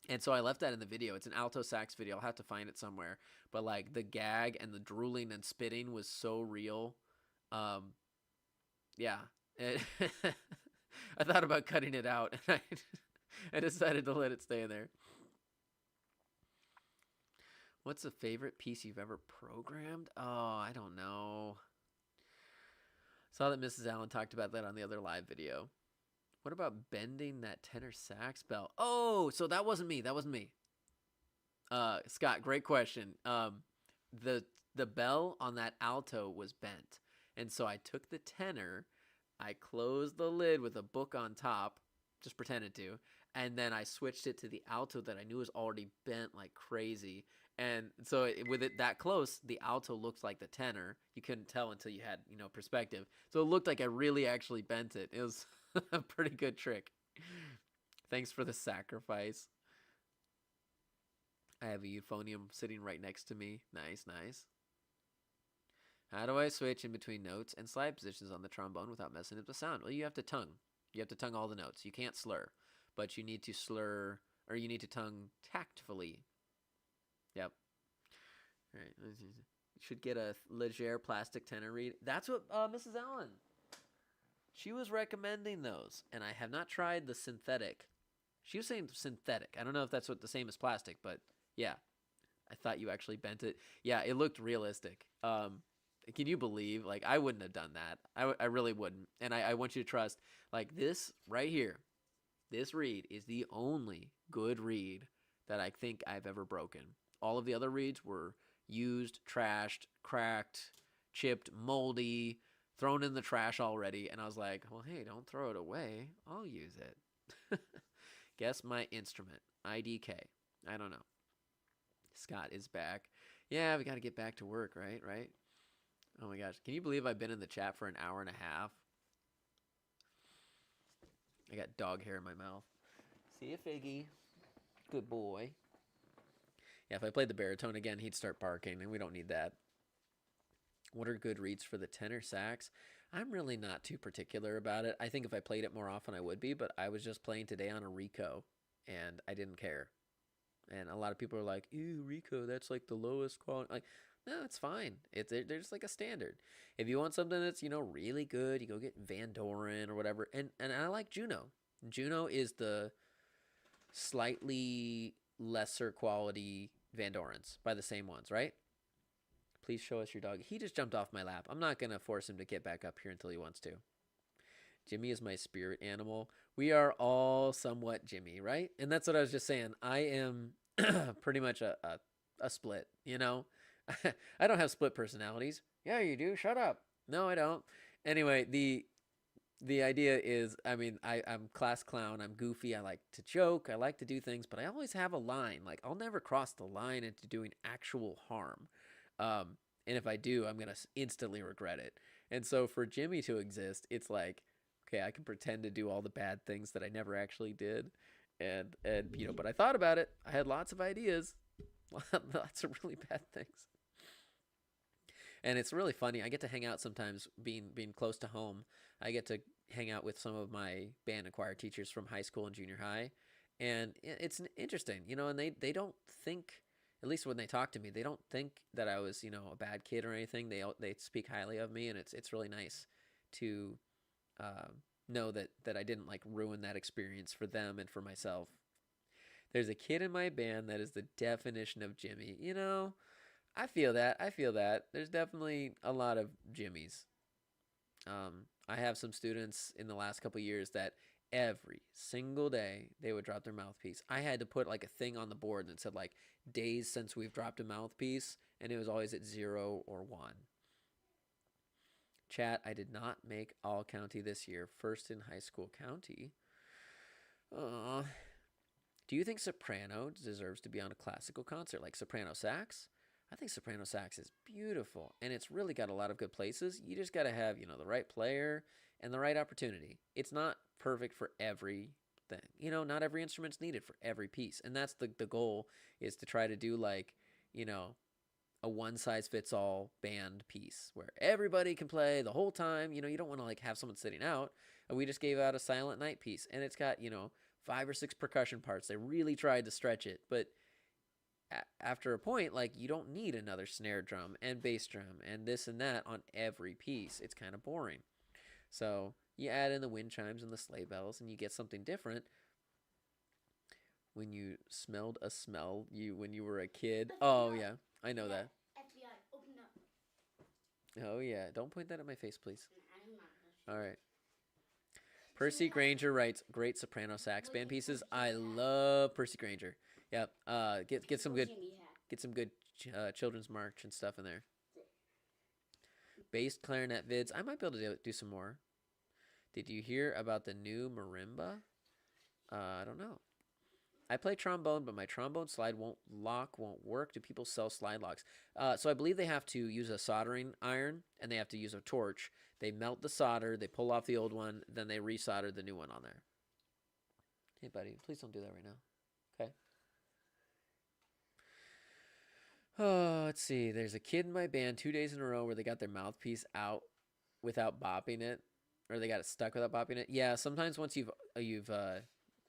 And so I left that in the video. It's an alto sax video. I'll have to find it somewhere. But, like, the gag and the drooling and spitting was so real. Yeah. I thought about cutting it out, and I decided to let it stay in there. What's the favorite piece you've ever programmed? Oh, I don't know. Saw that Mrs. Allen talked about that on the other live video. What about bending that tenor sax bell? Oh, so that wasn't me. That wasn't me. Scott, great question. The bell on that alto was bent. And so I took the tenor, I closed the lid with a book on top, just pretended to, and then I switched it to the alto that I knew was already bent like crazy. And so with it that close, the alto looked like the tenor. You couldn't tell until you had, you know, perspective. So it looked like I really actually bent it. It was a pretty good trick. Thanks for the sacrifice. I have a euphonium sitting right next to me. Nice, nice. How do I switch in between notes and slide positions on the trombone without messing up the sound? Well, you have to tongue. You have to tongue all the notes. You can't slur, but you need to slur, or you need to tongue tactfully. Yep. All right. You should get a Leger plastic tenor reed. That's what Mrs. Allen. She was recommending those, and I have not tried the synthetic. She was saying synthetic. I don't know if that's what the same as plastic, but yeah. I thought you actually bent it. Yeah, it looked realistic. Can you believe? Like, I wouldn't have done that. I really wouldn't. And I want you to trust, like, this right here, this reed is the only good reed that I think I've ever broken. All of the other reeds were used, trashed, cracked, chipped, moldy, thrown in the trash already. And I was like, well, hey, don't throw it away. I'll use it. Guess my instrument. IDK. I don't know. Scott is back. Yeah, we got to get back to work, right? Right? Oh my gosh. Can you believe I've been in the chat for an hour and a half? I got dog hair in my mouth. See ya, Figgy. Good boy. Yeah, if I played the baritone again, he'd start barking, and we don't need that. What are good reeds for the tenor sax? I'm really not too particular about it. I think if I played it more often, I would be, but I was just playing today on a Rico, and I didn't care. And a lot of people are like, ew, Rico, that's like the lowest quality. Like, no, it's fine. They're just like a standard. If you want something that's, you know, really good, you go get Van Doren or whatever. And I like Juno. Juno is the slightly lesser quality Van Dorens by the same ones, right? Please show us your dog. He just jumped off my lap. I'm not going to force him to get back up here until he wants to. Jimmy is my spirit animal. We are all somewhat Jimmy, right? And that's what I was just saying. I am pretty much a split, you know? I don't have split personalities. Yeah, you do. Shut up. No, I don't. Anyway, the idea is, I mean, I'm class clown. I'm goofy. I like to joke. I like to do things, but I always have a line. Like, I'll never cross the line into doing actual harm. And if I do, I'm going to instantly regret it. And so for Jimmy to exist, it's like, okay, I can pretend to do all the bad things that I never actually did. And you know, but I thought about it. I had lots of ideas, lots of really bad things. And it's really funny. I get to hang out sometimes, being close to home. I get to hang out with some of my band and choir teachers from high school and junior high, and it's interesting, you know. And they don't think, at least when they talk to me, they don't think that I was, you know, a bad kid or anything. They speak highly of me, and it's really nice to know that I didn't like ruin that experience for them and for myself. There's a kid in my band that is the definition of Jimmy. You know, I feel that. I feel that. There's definitely a lot of Jimmys. I have some students in the last couple of years that every single day they would drop their mouthpiece. I had to put like a thing on the board that said like days since we've dropped a mouthpiece, and it was always at 0 or 1. Chat, I did not make all county this year. First in high school county. Do you think soprano deserves to be on a classical concert like soprano sax? I think soprano sax is beautiful, and it's really got a lot of good places. You just got to have, you know, the right player and the right opportunity. It's not perfect for everything. You know, not every instrument's needed for every piece. And that's the goal, is to try to do like, you know, a one-size-fits-all band piece where everybody can play the whole time. You know, you don't want to like have someone sitting out. And we just gave out a Silent Night piece, and it's got, you know, 5 or 6 percussion parts. They really tried to stretch it, but after a point, like, you don't need another snare drum and bass drum and this and that on every piece. It's kind of boring. So you add in the wind chimes and the sleigh bells, and you get something different. When you smelled a smell, when you were a kid. Oh yeah, I know that. FBI, open up. Oh yeah, don't point that at my face, please. I'm not. All right. Percy Granger writes great soprano sax band pieces. I love Percy Granger. Yep. Get some good children's march and stuff in there. Bass clarinet vids. I might be able to do some more. Did you hear about the new marimba? I don't know. I play trombone, but my trombone slide won't work. Do people sell slide locks? So I believe they have to use a soldering iron, and they have to use a torch. They melt the solder, they pull off the old one, then they resolder the new one on there. Hey, buddy, please don't do that right now. Okay? Oh, let's see. There's a kid in my band 2 days in a row where they got their mouthpiece out without bopping it, or they got it stuck without bopping it. Yeah, sometimes once you've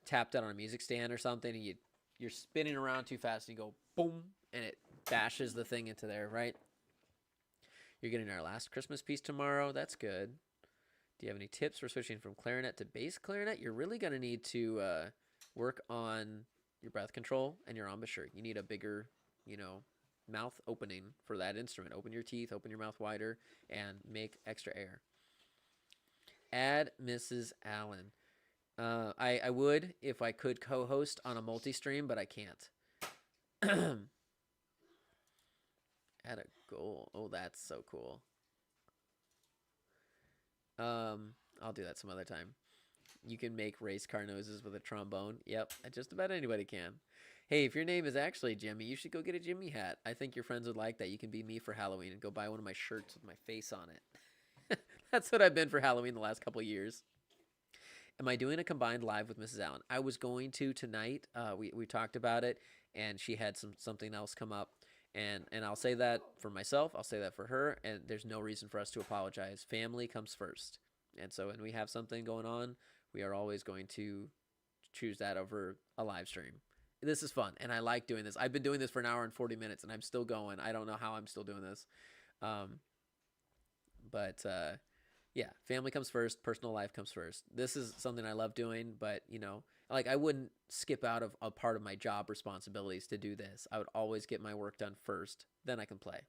tapped it on a music stand or something, and you're spinning around too fast, and you go boom, and it bashes the thing into there, right? You're getting our last Christmas piece tomorrow. That's good. Do you have any tips for switching from clarinet to bass clarinet? You're really going to need to work on your breath control and your embouchure. You need a bigger, you know, mouth opening for that instrument. Open your teeth, open your mouth wider, and make extra air. Add Mrs. Allen. I would if I could co-host on a multi-stream, but I can't. Add a goal. Oh, that's so cool. I'll do that some other time. You can make race car noses with a trombone. Yep, just about anybody can. Hey, if your name is actually Jimmy, you should go get a Jimmy hat. I think your friends would like that. You can be me for Halloween and go buy one of my shirts with my face on it. That's what I've been for Halloween the last couple of years. Am I doing a combined live with Mrs. Allen? I was going to tonight. We talked about it, and she had something else come up. And I'll say that for myself. I'll say that for her. And there's no reason for us to apologize. Family comes first. And so when we have something going on, we are always going to choose that over a live stream. This is fun, and I like doing this. I've been doing this for an hour and 40 minutes, and I'm still going. I don't know how I'm still doing this. Yeah, family comes first, personal life comes first. This is something I love doing, but, you know, like, I wouldn't skip out of a part of my job responsibilities to do this. I would always get my work done first, then I can play.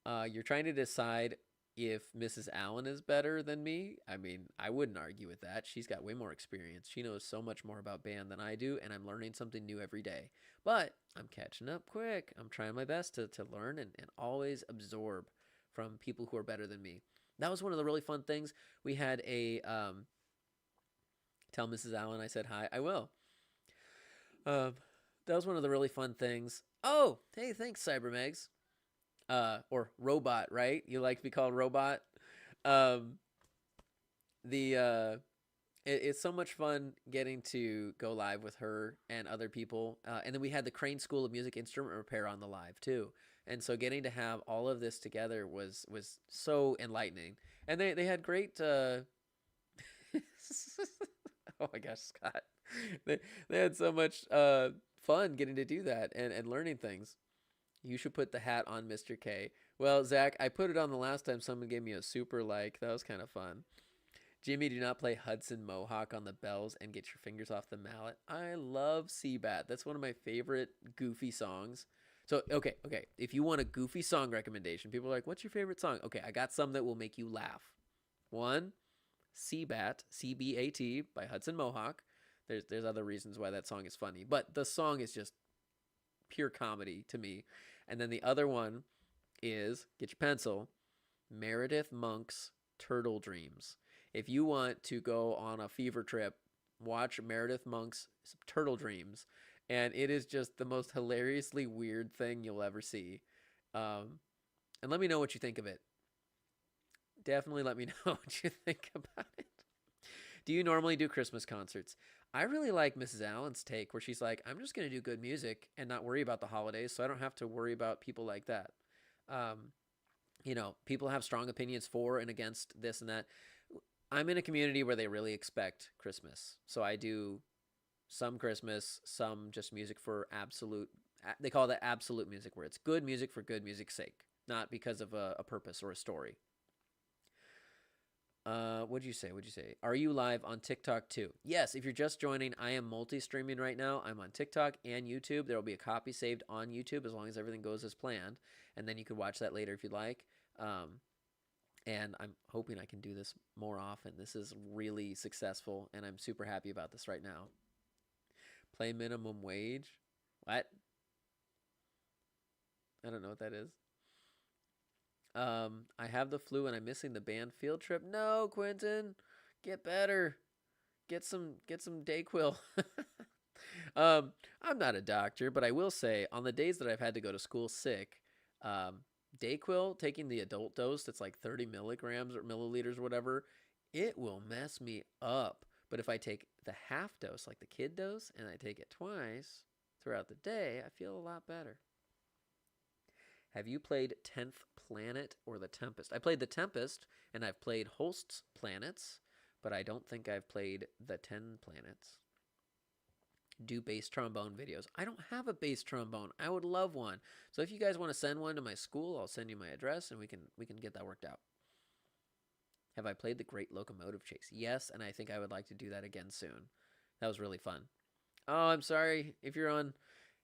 You're trying to decide if Mrs. Allen is better than me. I mean, I wouldn't argue with that. She's got way more experience. She knows so much more about band than I do, and I'm learning something new every day. But I'm catching up quick. I'm trying my best to learn and always absorb from people who are better than me. That was one of the really fun things. We had a tell Mrs. Allen I said hi. I will. Um, that was one of the really fun things. Oh, hey, thanks, Cybermegs. Or Robot, right? You like to be called Robot. Um, it's so much fun getting to go live with her and other people. And then we had the Crane School of Music Instrument Repair on the live too. And so getting to have all of this together was so enlightening. And they had great oh my gosh, Scott. They had so much fun getting to do that and learning things. You should put the hat on, Mr. K. Well, Zach, I put it on the last time someone gave me a super like. That was kind of fun. Jimmy, do not play Hudson Mohawk on the bells and get your fingers off the mallet. I love Seabat. That's one of my favorite goofy songs. So, okay. If you want a goofy song recommendation, people are like, what's your favorite song? Okay, I got some that will make you laugh. One, Seabat, C-B-A-T, by Hudson Mohawk. There's other reasons why that song is funny, but the song is just pure comedy to me. And then the other one is, get your pencil, Meredith Monk's Turtle Dreams. If you want to go on a fever trip, watch Meredith Monk's Turtle Dreams, and it is just the most hilariously weird thing you'll ever see. And let me know what you think of it. Definitely let me know what you think about it. Do you normally do Christmas concerts? I really like Mrs. Allen's take where she's like, I'm just going to do good music and not worry about the holidays, so I don't have to worry about people like that. People have strong opinions for and against this and that. I'm in a community where they really expect Christmas. So I do some Christmas, some just music for absolute, they call that absolute music, where it's good music for good music's sake, not because of a purpose or a story. What'd you say? Are you live on TikTok too? Yes, if you're just joining, I am multi-streaming right now. I'm on TikTok and YouTube. There will be a copy saved on YouTube as long as everything goes as planned. And then you could watch that later if you'd like. And I'm hoping I can do this more often. This is really successful, and I'm super happy about this right now. Play minimum wage? What? I don't know what that is. I have the flu and I'm missing the band field trip. No, Quentin, get better. Get some Dayquil. I'm not a doctor, but I will say on the days that I've had to go to school sick, Dayquil, taking the adult dose that's like 30 milligrams or milliliters or whatever, it will mess me up. But if I take the half dose, like the kid dose, and I take it twice throughout the day, I feel a lot better. Have you played 10th Planet or The Tempest? I played The Tempest, and I've played Holst's Planets, but I don't think I've played the 10 Planets. Do bass trombone videos. I don't have a bass trombone. I would love one. So if you guys want to send one to my school, I'll send you my address, and we can get that worked out. Have I played The Great Locomotive Chase? Yes, and I think I would like to do that again soon. That was really fun. Oh, I'm sorry. If you're on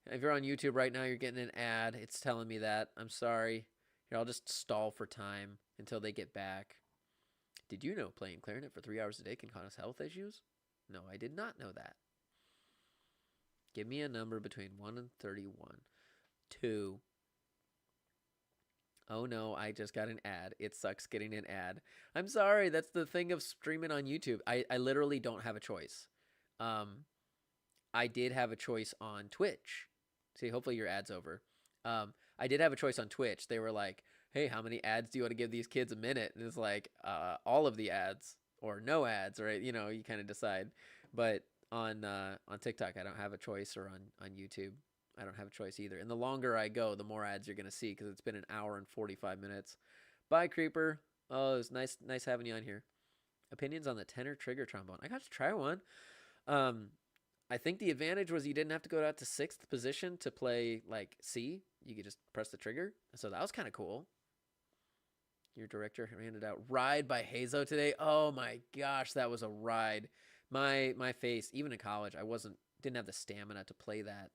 YouTube right now, you're getting an ad. It's telling me that. I'm sorry. Here, I'll just stall for time until they get back. Did you know playing clarinet for 3 hours a day can cause health issues? No, I did not know that. Give me a number between 1 and 31. 2. Oh no, I just got an ad. It sucks getting an ad. I'm sorry, that's the thing of streaming on YouTube. I literally don't have a choice. I did have a choice on Twitch. See, hopefully your ad's over. I did have a choice on Twitch. They were like, hey, how many ads do you want to give these kids a minute? And it's like, all of the ads or no ads, right? You know, you kind of decide. But on TikTok, I don't have a choice, or on YouTube, I don't have a choice either. And the longer I go, the more ads you're going to see, because it's been an hour and 45 minutes. Bye, Creeper. Oh, it's nice having you on here. Opinions on the tenor trigger trombone. I got to try one. I think the advantage was you didn't have to go out to 6th position to play like C. You could just press the trigger. So that was kind of cool. Your director handed out Ride by Hazo today. Oh my gosh, that was a ride. My face, even in college, I didn't have the stamina to play that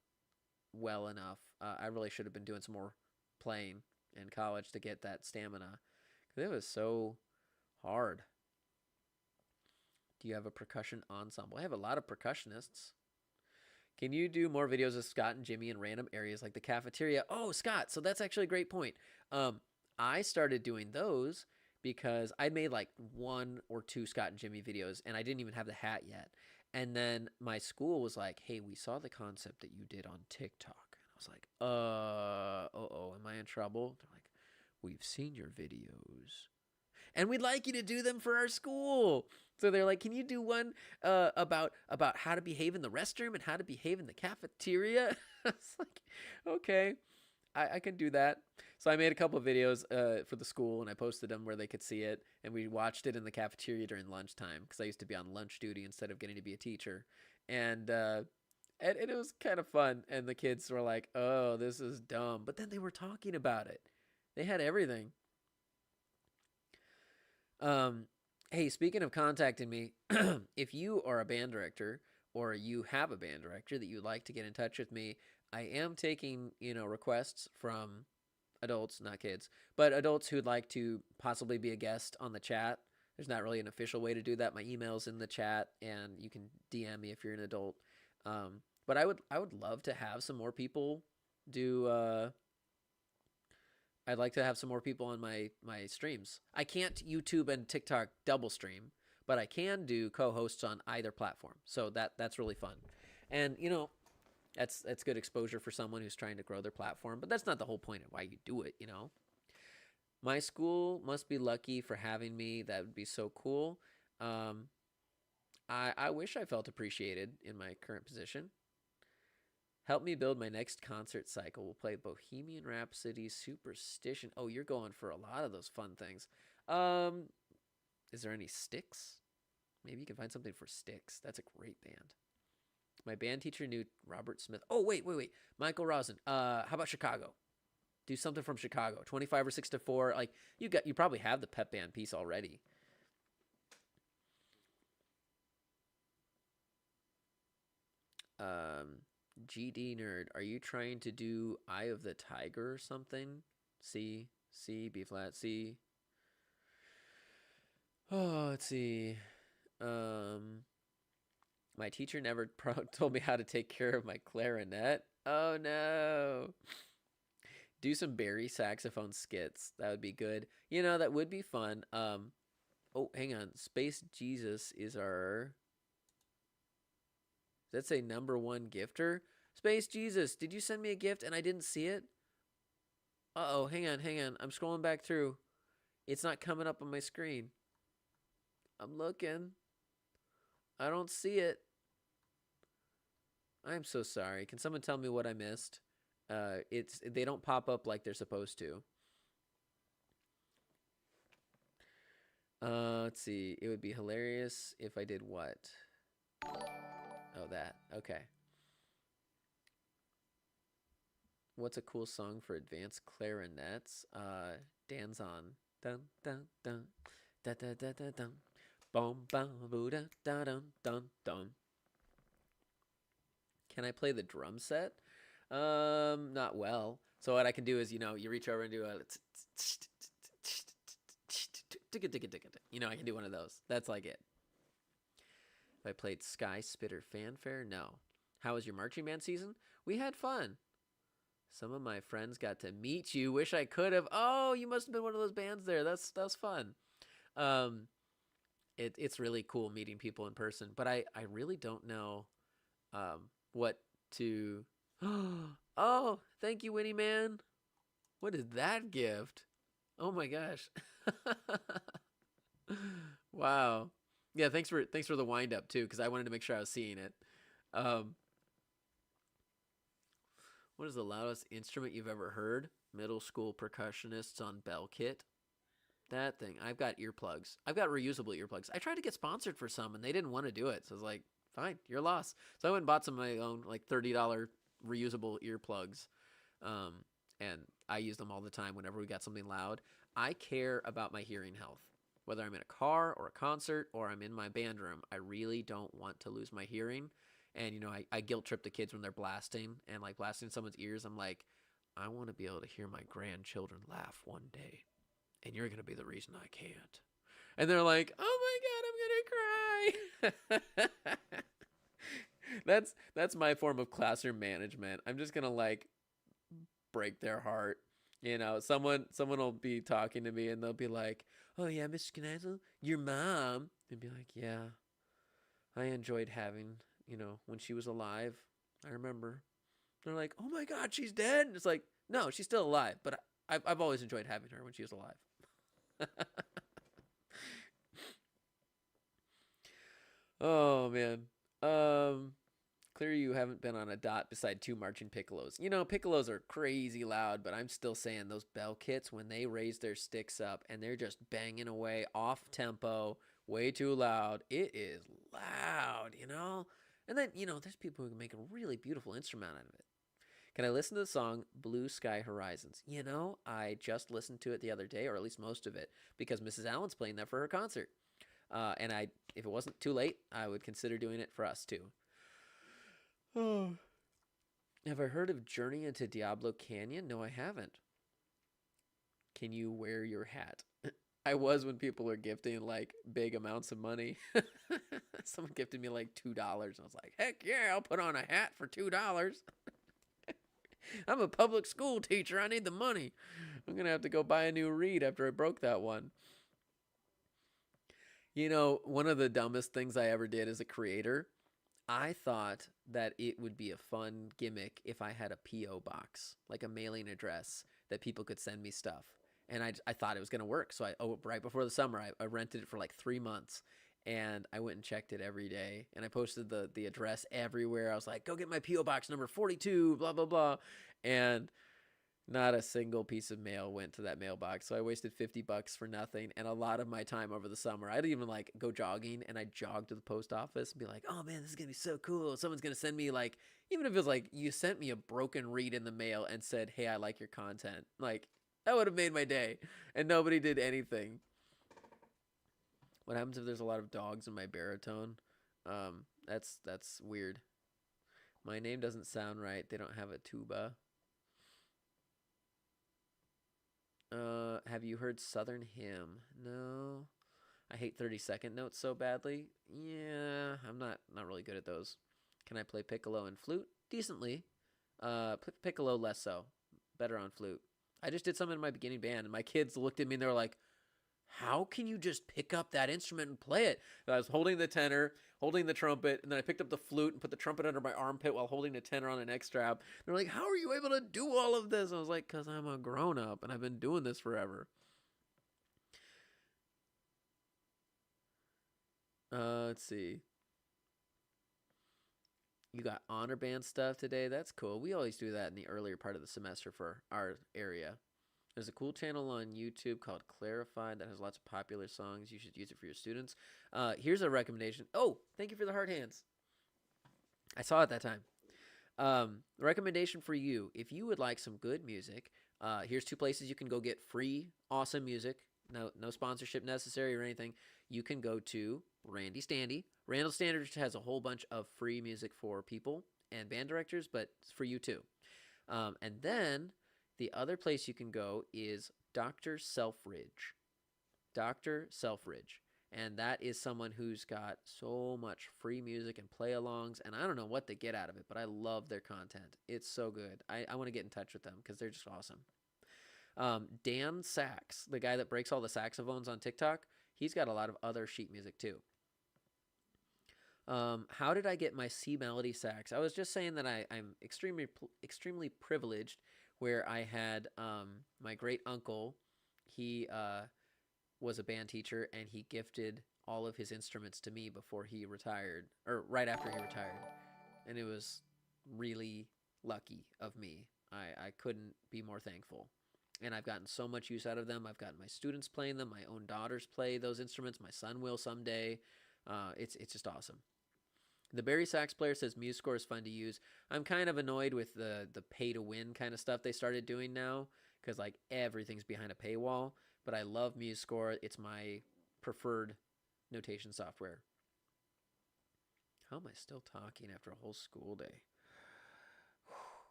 well enough. I really should have been doing some more playing in college to get that stamina, because it was so hard. Do you have a percussion ensemble? I have a lot of percussionists. Can you do more videos of Scott and Jimmy in random areas like the cafeteria? Oh, Scott, so that's actually a great point. I started doing those because I made like 1 or 2 Scott and Jimmy videos, and I didn't even have the hat yet. And then my school was like, "Hey, we saw the concept that you did on TikTok." And I was like, am I in trouble?" They're like, "We've seen your videos, and we'd like you to do them for our school." So they're like, "Can you do one about how to behave in the restroom and how to behave in the cafeteria?" I was like, "Okay, I can do that." So I made a couple of videos for the school, and I posted them where they could see it, and we watched it in the cafeteria during lunchtime because I used to be on lunch duty instead of getting to be a teacher, and it was kind of fun. And the kids were like, "Oh, this is dumb," but then they were talking about it. They had everything. Hey, speaking of contacting me, if you are a band director or you have a band director that you'd like to get in touch with me, I am taking, requests from adults, not kids, but adults who'd like to possibly be a guest on the chat. There's not really an official way to do that. My email's in the chat, and you can DM me if you're an adult. But I would love to have some more people do. I'd like to have some more people on my streams. I can't YouTube and TikTok double stream, but I can do co-hosts on either platform. So that's really fun. And that's good exposure for someone who's trying to grow their platform, but that's not the whole point of why you do it, My school must be lucky for having me. That would be so cool. I wish I felt appreciated in my current position. Help me build my next concert cycle. We'll play Bohemian Rhapsody, Superstition. Oh, you're going for a lot of those fun things. Is there any Styx? Maybe you can find something for Styx. That's a great band. My band teacher knew Robert Smith. Oh, wait. Michael Rosen. How about Chicago? Do something from Chicago. 25 or 6 to 4. Like you probably have the pep band piece already. GD Nerd, are you trying to do Eye of the Tiger or something? C, B flat, C. Oh, let's see. My teacher never told me how to take care of my clarinet. Oh no. Do some Barry saxophone skits. That would be good. That would be fun. Oh, hang on. Space Jesus is our... Does that say #1 gifter? Space Jesus, did you send me a gift and I didn't see it? Uh-oh, hang on. I'm scrolling back through. It's not coming up on my screen. I'm looking. I don't see it. I'm so sorry. Can someone tell me what I missed? They don't pop up like they're supposed to. Let's see. It would be hilarious if I did what? Oh, that. Okay. What's a cool song for advanced clarinets? Danzon. Dun dun dun. Da da da da dun. Boom bum boo da da dun dun dun. Can I play the drum set? Not well. So what I can do is, you reach over and do a I can do one of those. That's like it. If I played Sky Spitter Fanfare, no. How was your marching band season? We had fun. Some of my friends got to meet you. Wish I could have. Oh, you must have been one of those bands there. That's fun. It's really cool meeting people in person, but I really don't know what to... Oh, thank you, Winnie Man. What is that gift? Oh my gosh. Wow. Yeah, thanks for the wind up too, because I wanted to make sure I was seeing it. What is the loudest instrument you've ever heard? Middle school percussionists on Bell Kit. That thing. I've got earplugs. I've got reusable earplugs. I tried to get sponsored for some, and they didn't want to do it. So I was like, fine, your loss. So I went and bought some of my own, like $30 reusable earplugs. And I use them all the time whenever we got something loud. I care about my hearing health. Whether I'm in a car or a concert or I'm in my band room, I really don't want to lose my hearing. And, I guilt trip the kids when they're blasting and like blasting someone's ears. I'm like, I want to be able to hear my grandchildren laugh one day. And you're going to be the reason I can't. And they're like, oh my God, I'm going to cry. That's my form of classroom management. I'm just going to like break their heart. You know, someone will be talking to me and they'll be like, "Oh yeah, Mr. Knizel, your mom," and be like, "Yeah, I enjoyed having, when she was alive. I remember." They're like, "Oh my God, she's dead." And it's like, no, she's still alive, but I've always enjoyed having her when she was alive. Oh man. Clearly you haven't been on a dot beside two marching piccolos. Piccolos are crazy loud, but I'm still saying those bell kits, when they raise their sticks up and they're just banging away off tempo, way too loud. It is loud. And then, there's people who can make a really beautiful instrument out of it. Can I listen to the song Blue Sky Horizons? I just listened to it the other day, or at least most of it, because Mrs. Allen's playing that for her concert. And if it wasn't too late, I would consider doing it for us too. Oh. Have I heard of Journey into Diablo Canyon? No, I haven't. Can you wear your hat? I was when people were gifting like big amounts of money. Someone gifted me like $2. And I was like, heck yeah, I'll put on a hat for $2. I'm a public school teacher. I need the money. I'm going to have to go buy a new reed after I broke that one. One of the dumbest things I ever did as a creator, I thought that it would be a fun gimmick if I had a P.O. box, like a mailing address that people could send me stuff. And I thought it was going to work. So right before the summer, I rented it for like 3 months. And I went and checked it every day. And I posted the address everywhere. I was like, go get my P.O. box number 42, blah, blah, blah. And not a single piece of mail went to that mailbox. So I wasted $50 for nothing. And a lot of my time over the summer, I'd even like go jogging, and I'd jog to the post office and be like, oh man, this is going to be so cool. Someone's going to send me like, even if it was like, you sent me a broken reed in the mail and said, hey, I like your content. Like, that would have made my day. And nobody did anything. What happens if there's a lot of dogs in my baritone? That's weird. My name doesn't sound right. They don't have a tuba. Have you heard Southern Hymn? No. I hate 30-second notes so badly. Yeah, I'm not really good at those. Can I play piccolo and flute? Decently. Piccolo less so. Better on flute. I just did some in my beginning band, and my kids looked at me and they were like, how can you just pick up that instrument and play it? And I was holding the tenor, holding the trumpet, and then I picked up the flute and put the trumpet under my armpit while holding the tenor on a neck strap. They're like, how are you able to do all of this? I was like, because I'm a grown-up and I've been doing this forever. Let's see. You got honor band stuff today. That's cool. We always do that in the earlier part of the semester for our area. There's a cool channel on YouTube called Clarified that has lots of popular songs. You should use it for your students. Here's a recommendation. Oh, thank you for the heart hands. I saw it that time. Recommendation for you. If you would like some good music, here's 2 places you can go get free, awesome music. No sponsorship necessary or anything. You can go to Randy Standy. Randall Standard has a whole bunch of free music for people and band directors, but it's for you too. And then the other place you can go is Dr. Selfridge. Dr. Selfridge. And that is someone who's got so much free music and play-alongs, and I don't know what they get out of it, but I love their content. It's so good. I want to get in touch with them because they're just awesome. Dan Sax, the guy that breaks all the saxophones on TikTok, he's got a lot of other sheet music too. How did I get my C melody sax? I was just saying that I'm extremely privileged, where I had my great uncle. He was a band teacher, and he gifted all of his instruments to me before he retired, or right after he retired, and it was really lucky of me. I couldn't be more thankful. And I've gotten so much use out of them. I've gotten my students playing them. My own daughters play those instruments. My son will someday. It's just awesome. The Barry sax player says MuseScore is fun to use. I'm kind of annoyed with the pay to win kind of stuff they started doing now, because like everything's behind a paywall. But I love MuseScore. It's my preferred notation software. How am I still talking after a whole school day?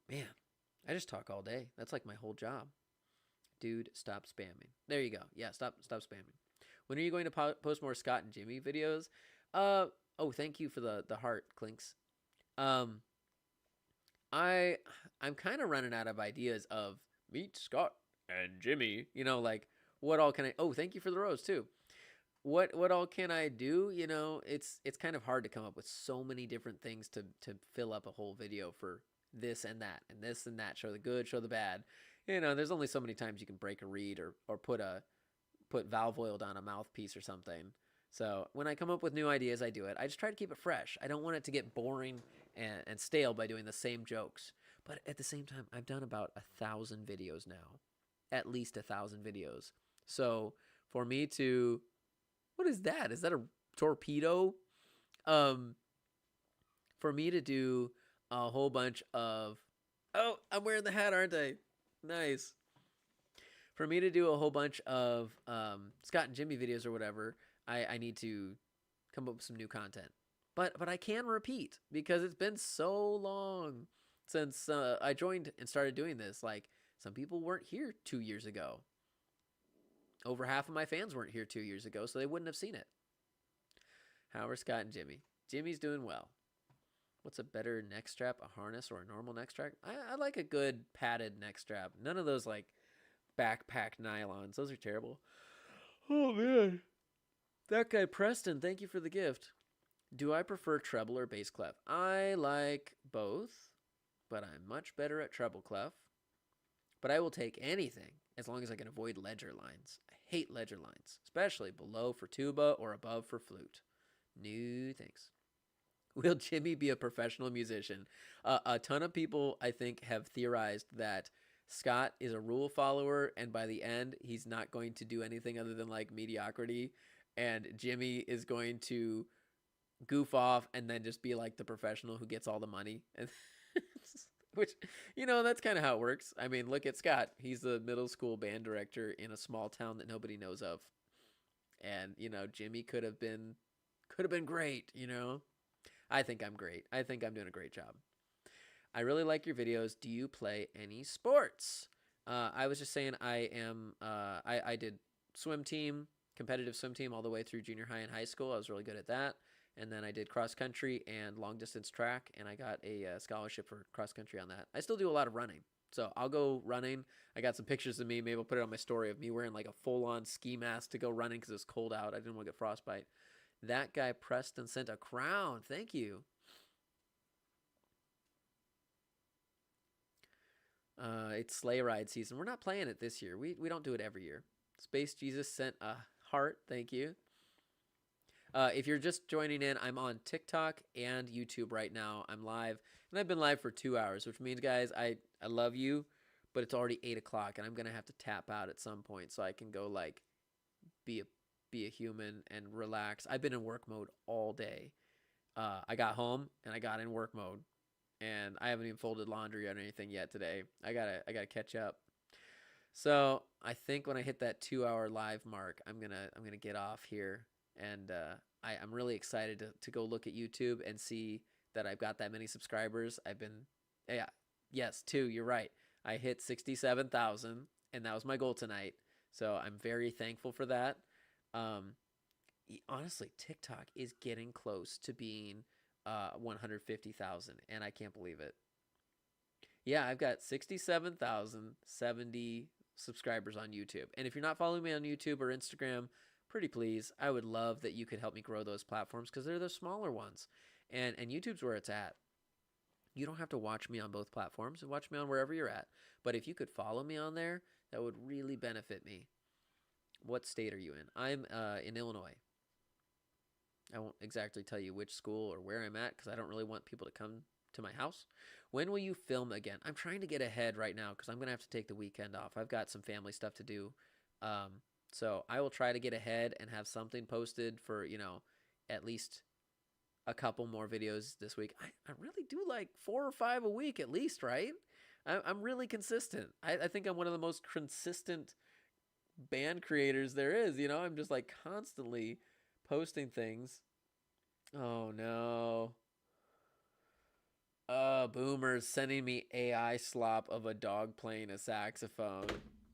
Man, I just talk all day. That's like my whole job. Dude, stop spamming. There you go. Yeah, stop spamming. When are you going to post more Scott and Jimmy videos? Oh, thank you for the heart, Clinks. I'm kind of running out of ideas of meet Scott and Jimmy, you know, like what all can I? Oh, thank you for the rose too. What all can I do? You know, it's kind of hard to come up with so many different things to fill up a whole video for this and that and this and that. Show the good, show the bad. You know, there's only so many times you can break a reed or put valve oil down a mouthpiece or something. So when I come up with new ideas, I do it. I just try to keep it fresh. I don't want it to get boring and stale by doing the same jokes. But at the same time, I've done about 1,000 videos now, at least 1,000 videos. So for me to, what is that? Is that a torpedo? For me to do a whole bunch of, oh, I'm wearing the hat, aren't I? Nice. For me to do a whole bunch of Scott and Jimmy videos or whatever, I need to come up with some new content. But I can repeat because it's been so long since I joined and started doing this. Like, some people weren't here 2 years ago. Over half of my fans weren't here 2 years ago, so they wouldn't have seen it. How are Scott and Jimmy? Jimmy's doing well. What's a better neck strap, a harness, or a normal neck strap? I like a good padded neck strap. None of those, like, backpack nylons. Those are terrible. Oh, man. That guy, Preston, thank you for the gift. Do I prefer treble or bass clef? I like both, but I'm much better at treble clef. But I will take anything as long as I can avoid ledger lines. I hate ledger lines, especially below for tuba or above for flute. No thanks. Will Jimmy be a professional musician? A ton of people, I think, have theorized that Scott is a rule follower, and by the end, he's not going to do anything other than, like, mediocrity, and Jimmy is going to goof off and then just be, like, the professional who gets all the money. And which, you know, that's kind of how it works. I mean, look at Scott. He's the middle school band director in a small town that nobody knows of. And, you know, Jimmy could have been great, you know? I think I'm great. I think I'm doing a great job. I really like your videos. Do you play any sports? I was just saying I did swim team, competitive swim team all the way through junior high and high school. I was really good at that. And then I did cross country and long distance track, and I got a scholarship for cross country on that. I still do a lot of running. So I'll go running. I got some pictures of me. Maybe I'll put it on my story of me wearing like a full-on ski mask to go running because it's cold out. I didn't want to get frostbite. That guy, Preston, sent a crown. Thank you. It's sleigh ride season. We're not playing it this year. We don't do it every year. Space Jesus sent a heart. Thank you. If you're just joining in, I'm on TikTok and YouTube right now. I'm live, and I've been live for 2 hours, which means, guys, I love you, but it's already 8 o'clock, and I'm going to have to tap out at some point so I can go, like, be a human and relax. I've been in work mode all day. I got home, and I got in work mode, and I haven't even folded laundry or anything yet today. I gotta catch up. So I think when I hit that 2-hour live mark, I'm gonna get off here. And I'm really excited to go look at YouTube and see that I've got that many subscribers. Yes, 2, you're right. I hit 67,000, and that was my goal tonight. So I'm very thankful for that. Honestly, TikTok is getting close to being 150,000, and I can't believe it. Yeah, I've got 67,070 subscribers on YouTube. And if you're not following me on YouTube or Instagram, pretty please, I would love that you could help me grow those platforms because they're the smaller ones. And YouTube's where it's at. You don't have to watch me on both platforms. Watch me on wherever you're at. But if you could follow me on there, that would really benefit me. What state are you in? I'm in Illinois. I won't exactly tell you which school or where I'm at because I don't really want people to come to my house. When will you film again? I'm trying to get ahead right now because I'm going to have to take the weekend off. I've got some family stuff to do. So I will try to get ahead and have something posted for, you know, at least a couple more videos this week. I really do like 4 or 5 a week at least, right? I'm really consistent. I think I'm one of the most consistent band creators there is. You know, I'm just like constantly posting things. Oh, no. Boomers sending me AI slop of a dog playing a saxophone.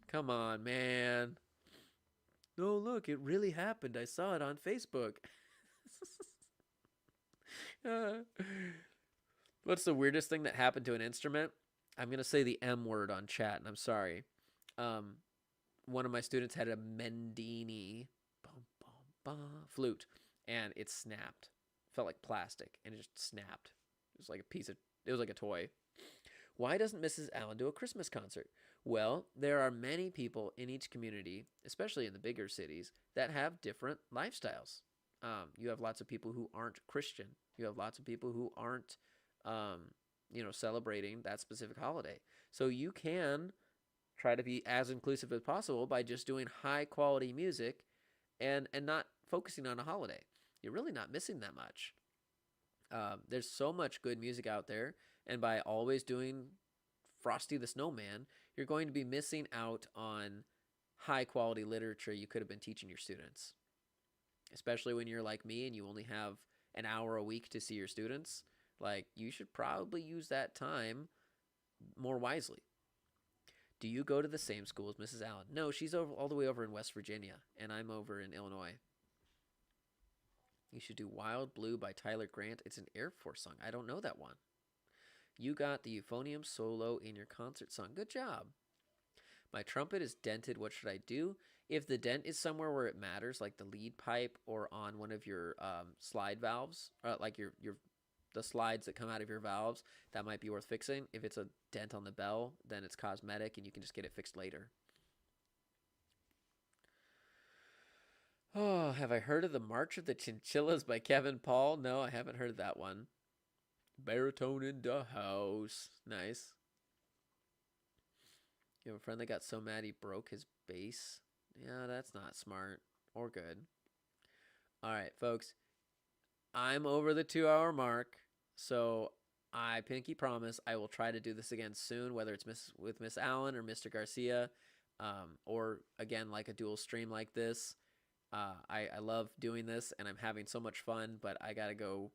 Come on, man. No, look, it really happened. I saw it on Facebook. What's the weirdest thing that happened to an instrument? I'm going to say the M word on chat, and I'm sorry. one of my students had a Mendini flute, and it snapped. Felt like plastic, and it just snapped. It was like it was like a toy. Why doesn't Mrs. Allen do a Christmas concert? Well, there are many people in each community, especially in the bigger cities, that have different lifestyles. You have lots of people who aren't Christian. You have lots of people who aren't, celebrating that specific holiday. So you can try to be as inclusive as possible by just doing high quality music and not focusing on a holiday. You're really not missing that much. There's so much good music out there, and by always doing Frosty the Snowman, you're going to be missing out on high quality literature you could have been teaching your students. Especially when you're like me and you only have an hour a week to see your students. Like, you should probably use that time more wisely. Do you go to the same school as Mrs. Allen? No, she's all the way over in West Virginia, and I'm over in Illinois. You should do Wild Blue by Tyler Grant. It's an Air Force song. I don't know that one. You got the euphonium solo in your concert song. Good job. My trumpet is dented. What should I do? If the dent is somewhere where it matters, like the lead pipe or on one of your slide valves, like the slides that come out of your valves, that might be worth fixing. If it's a dent on the bell, then it's cosmetic and you can just get it fixed later. Oh, have I heard of the March of the Chinchillas by Kevin Paul? No, I haven't heard of that one. Baritone in the house. Nice. You have a friend that got so mad he broke his bass? Yeah, that's not smart or good. All right, folks. I'm over the 2-hour mark, so I pinky promise I will try to do this again soon, whether it's with Miss Allen or Mr. Garcia, or again like a dual stream like this. I love doing this, and I'm having so much fun, but I gotta go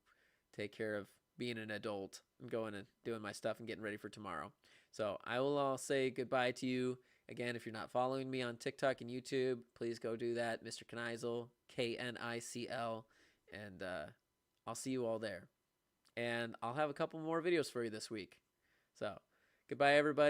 take care of being an adult and going and doing my stuff and getting ready for tomorrow. So I will all say goodbye to you. Again, if you're not following me on TikTok and YouTube, please go do that. Mr. Knicl, Knicl, and I'll see you all there. And I'll have a couple more videos for you this week. So goodbye, everybody.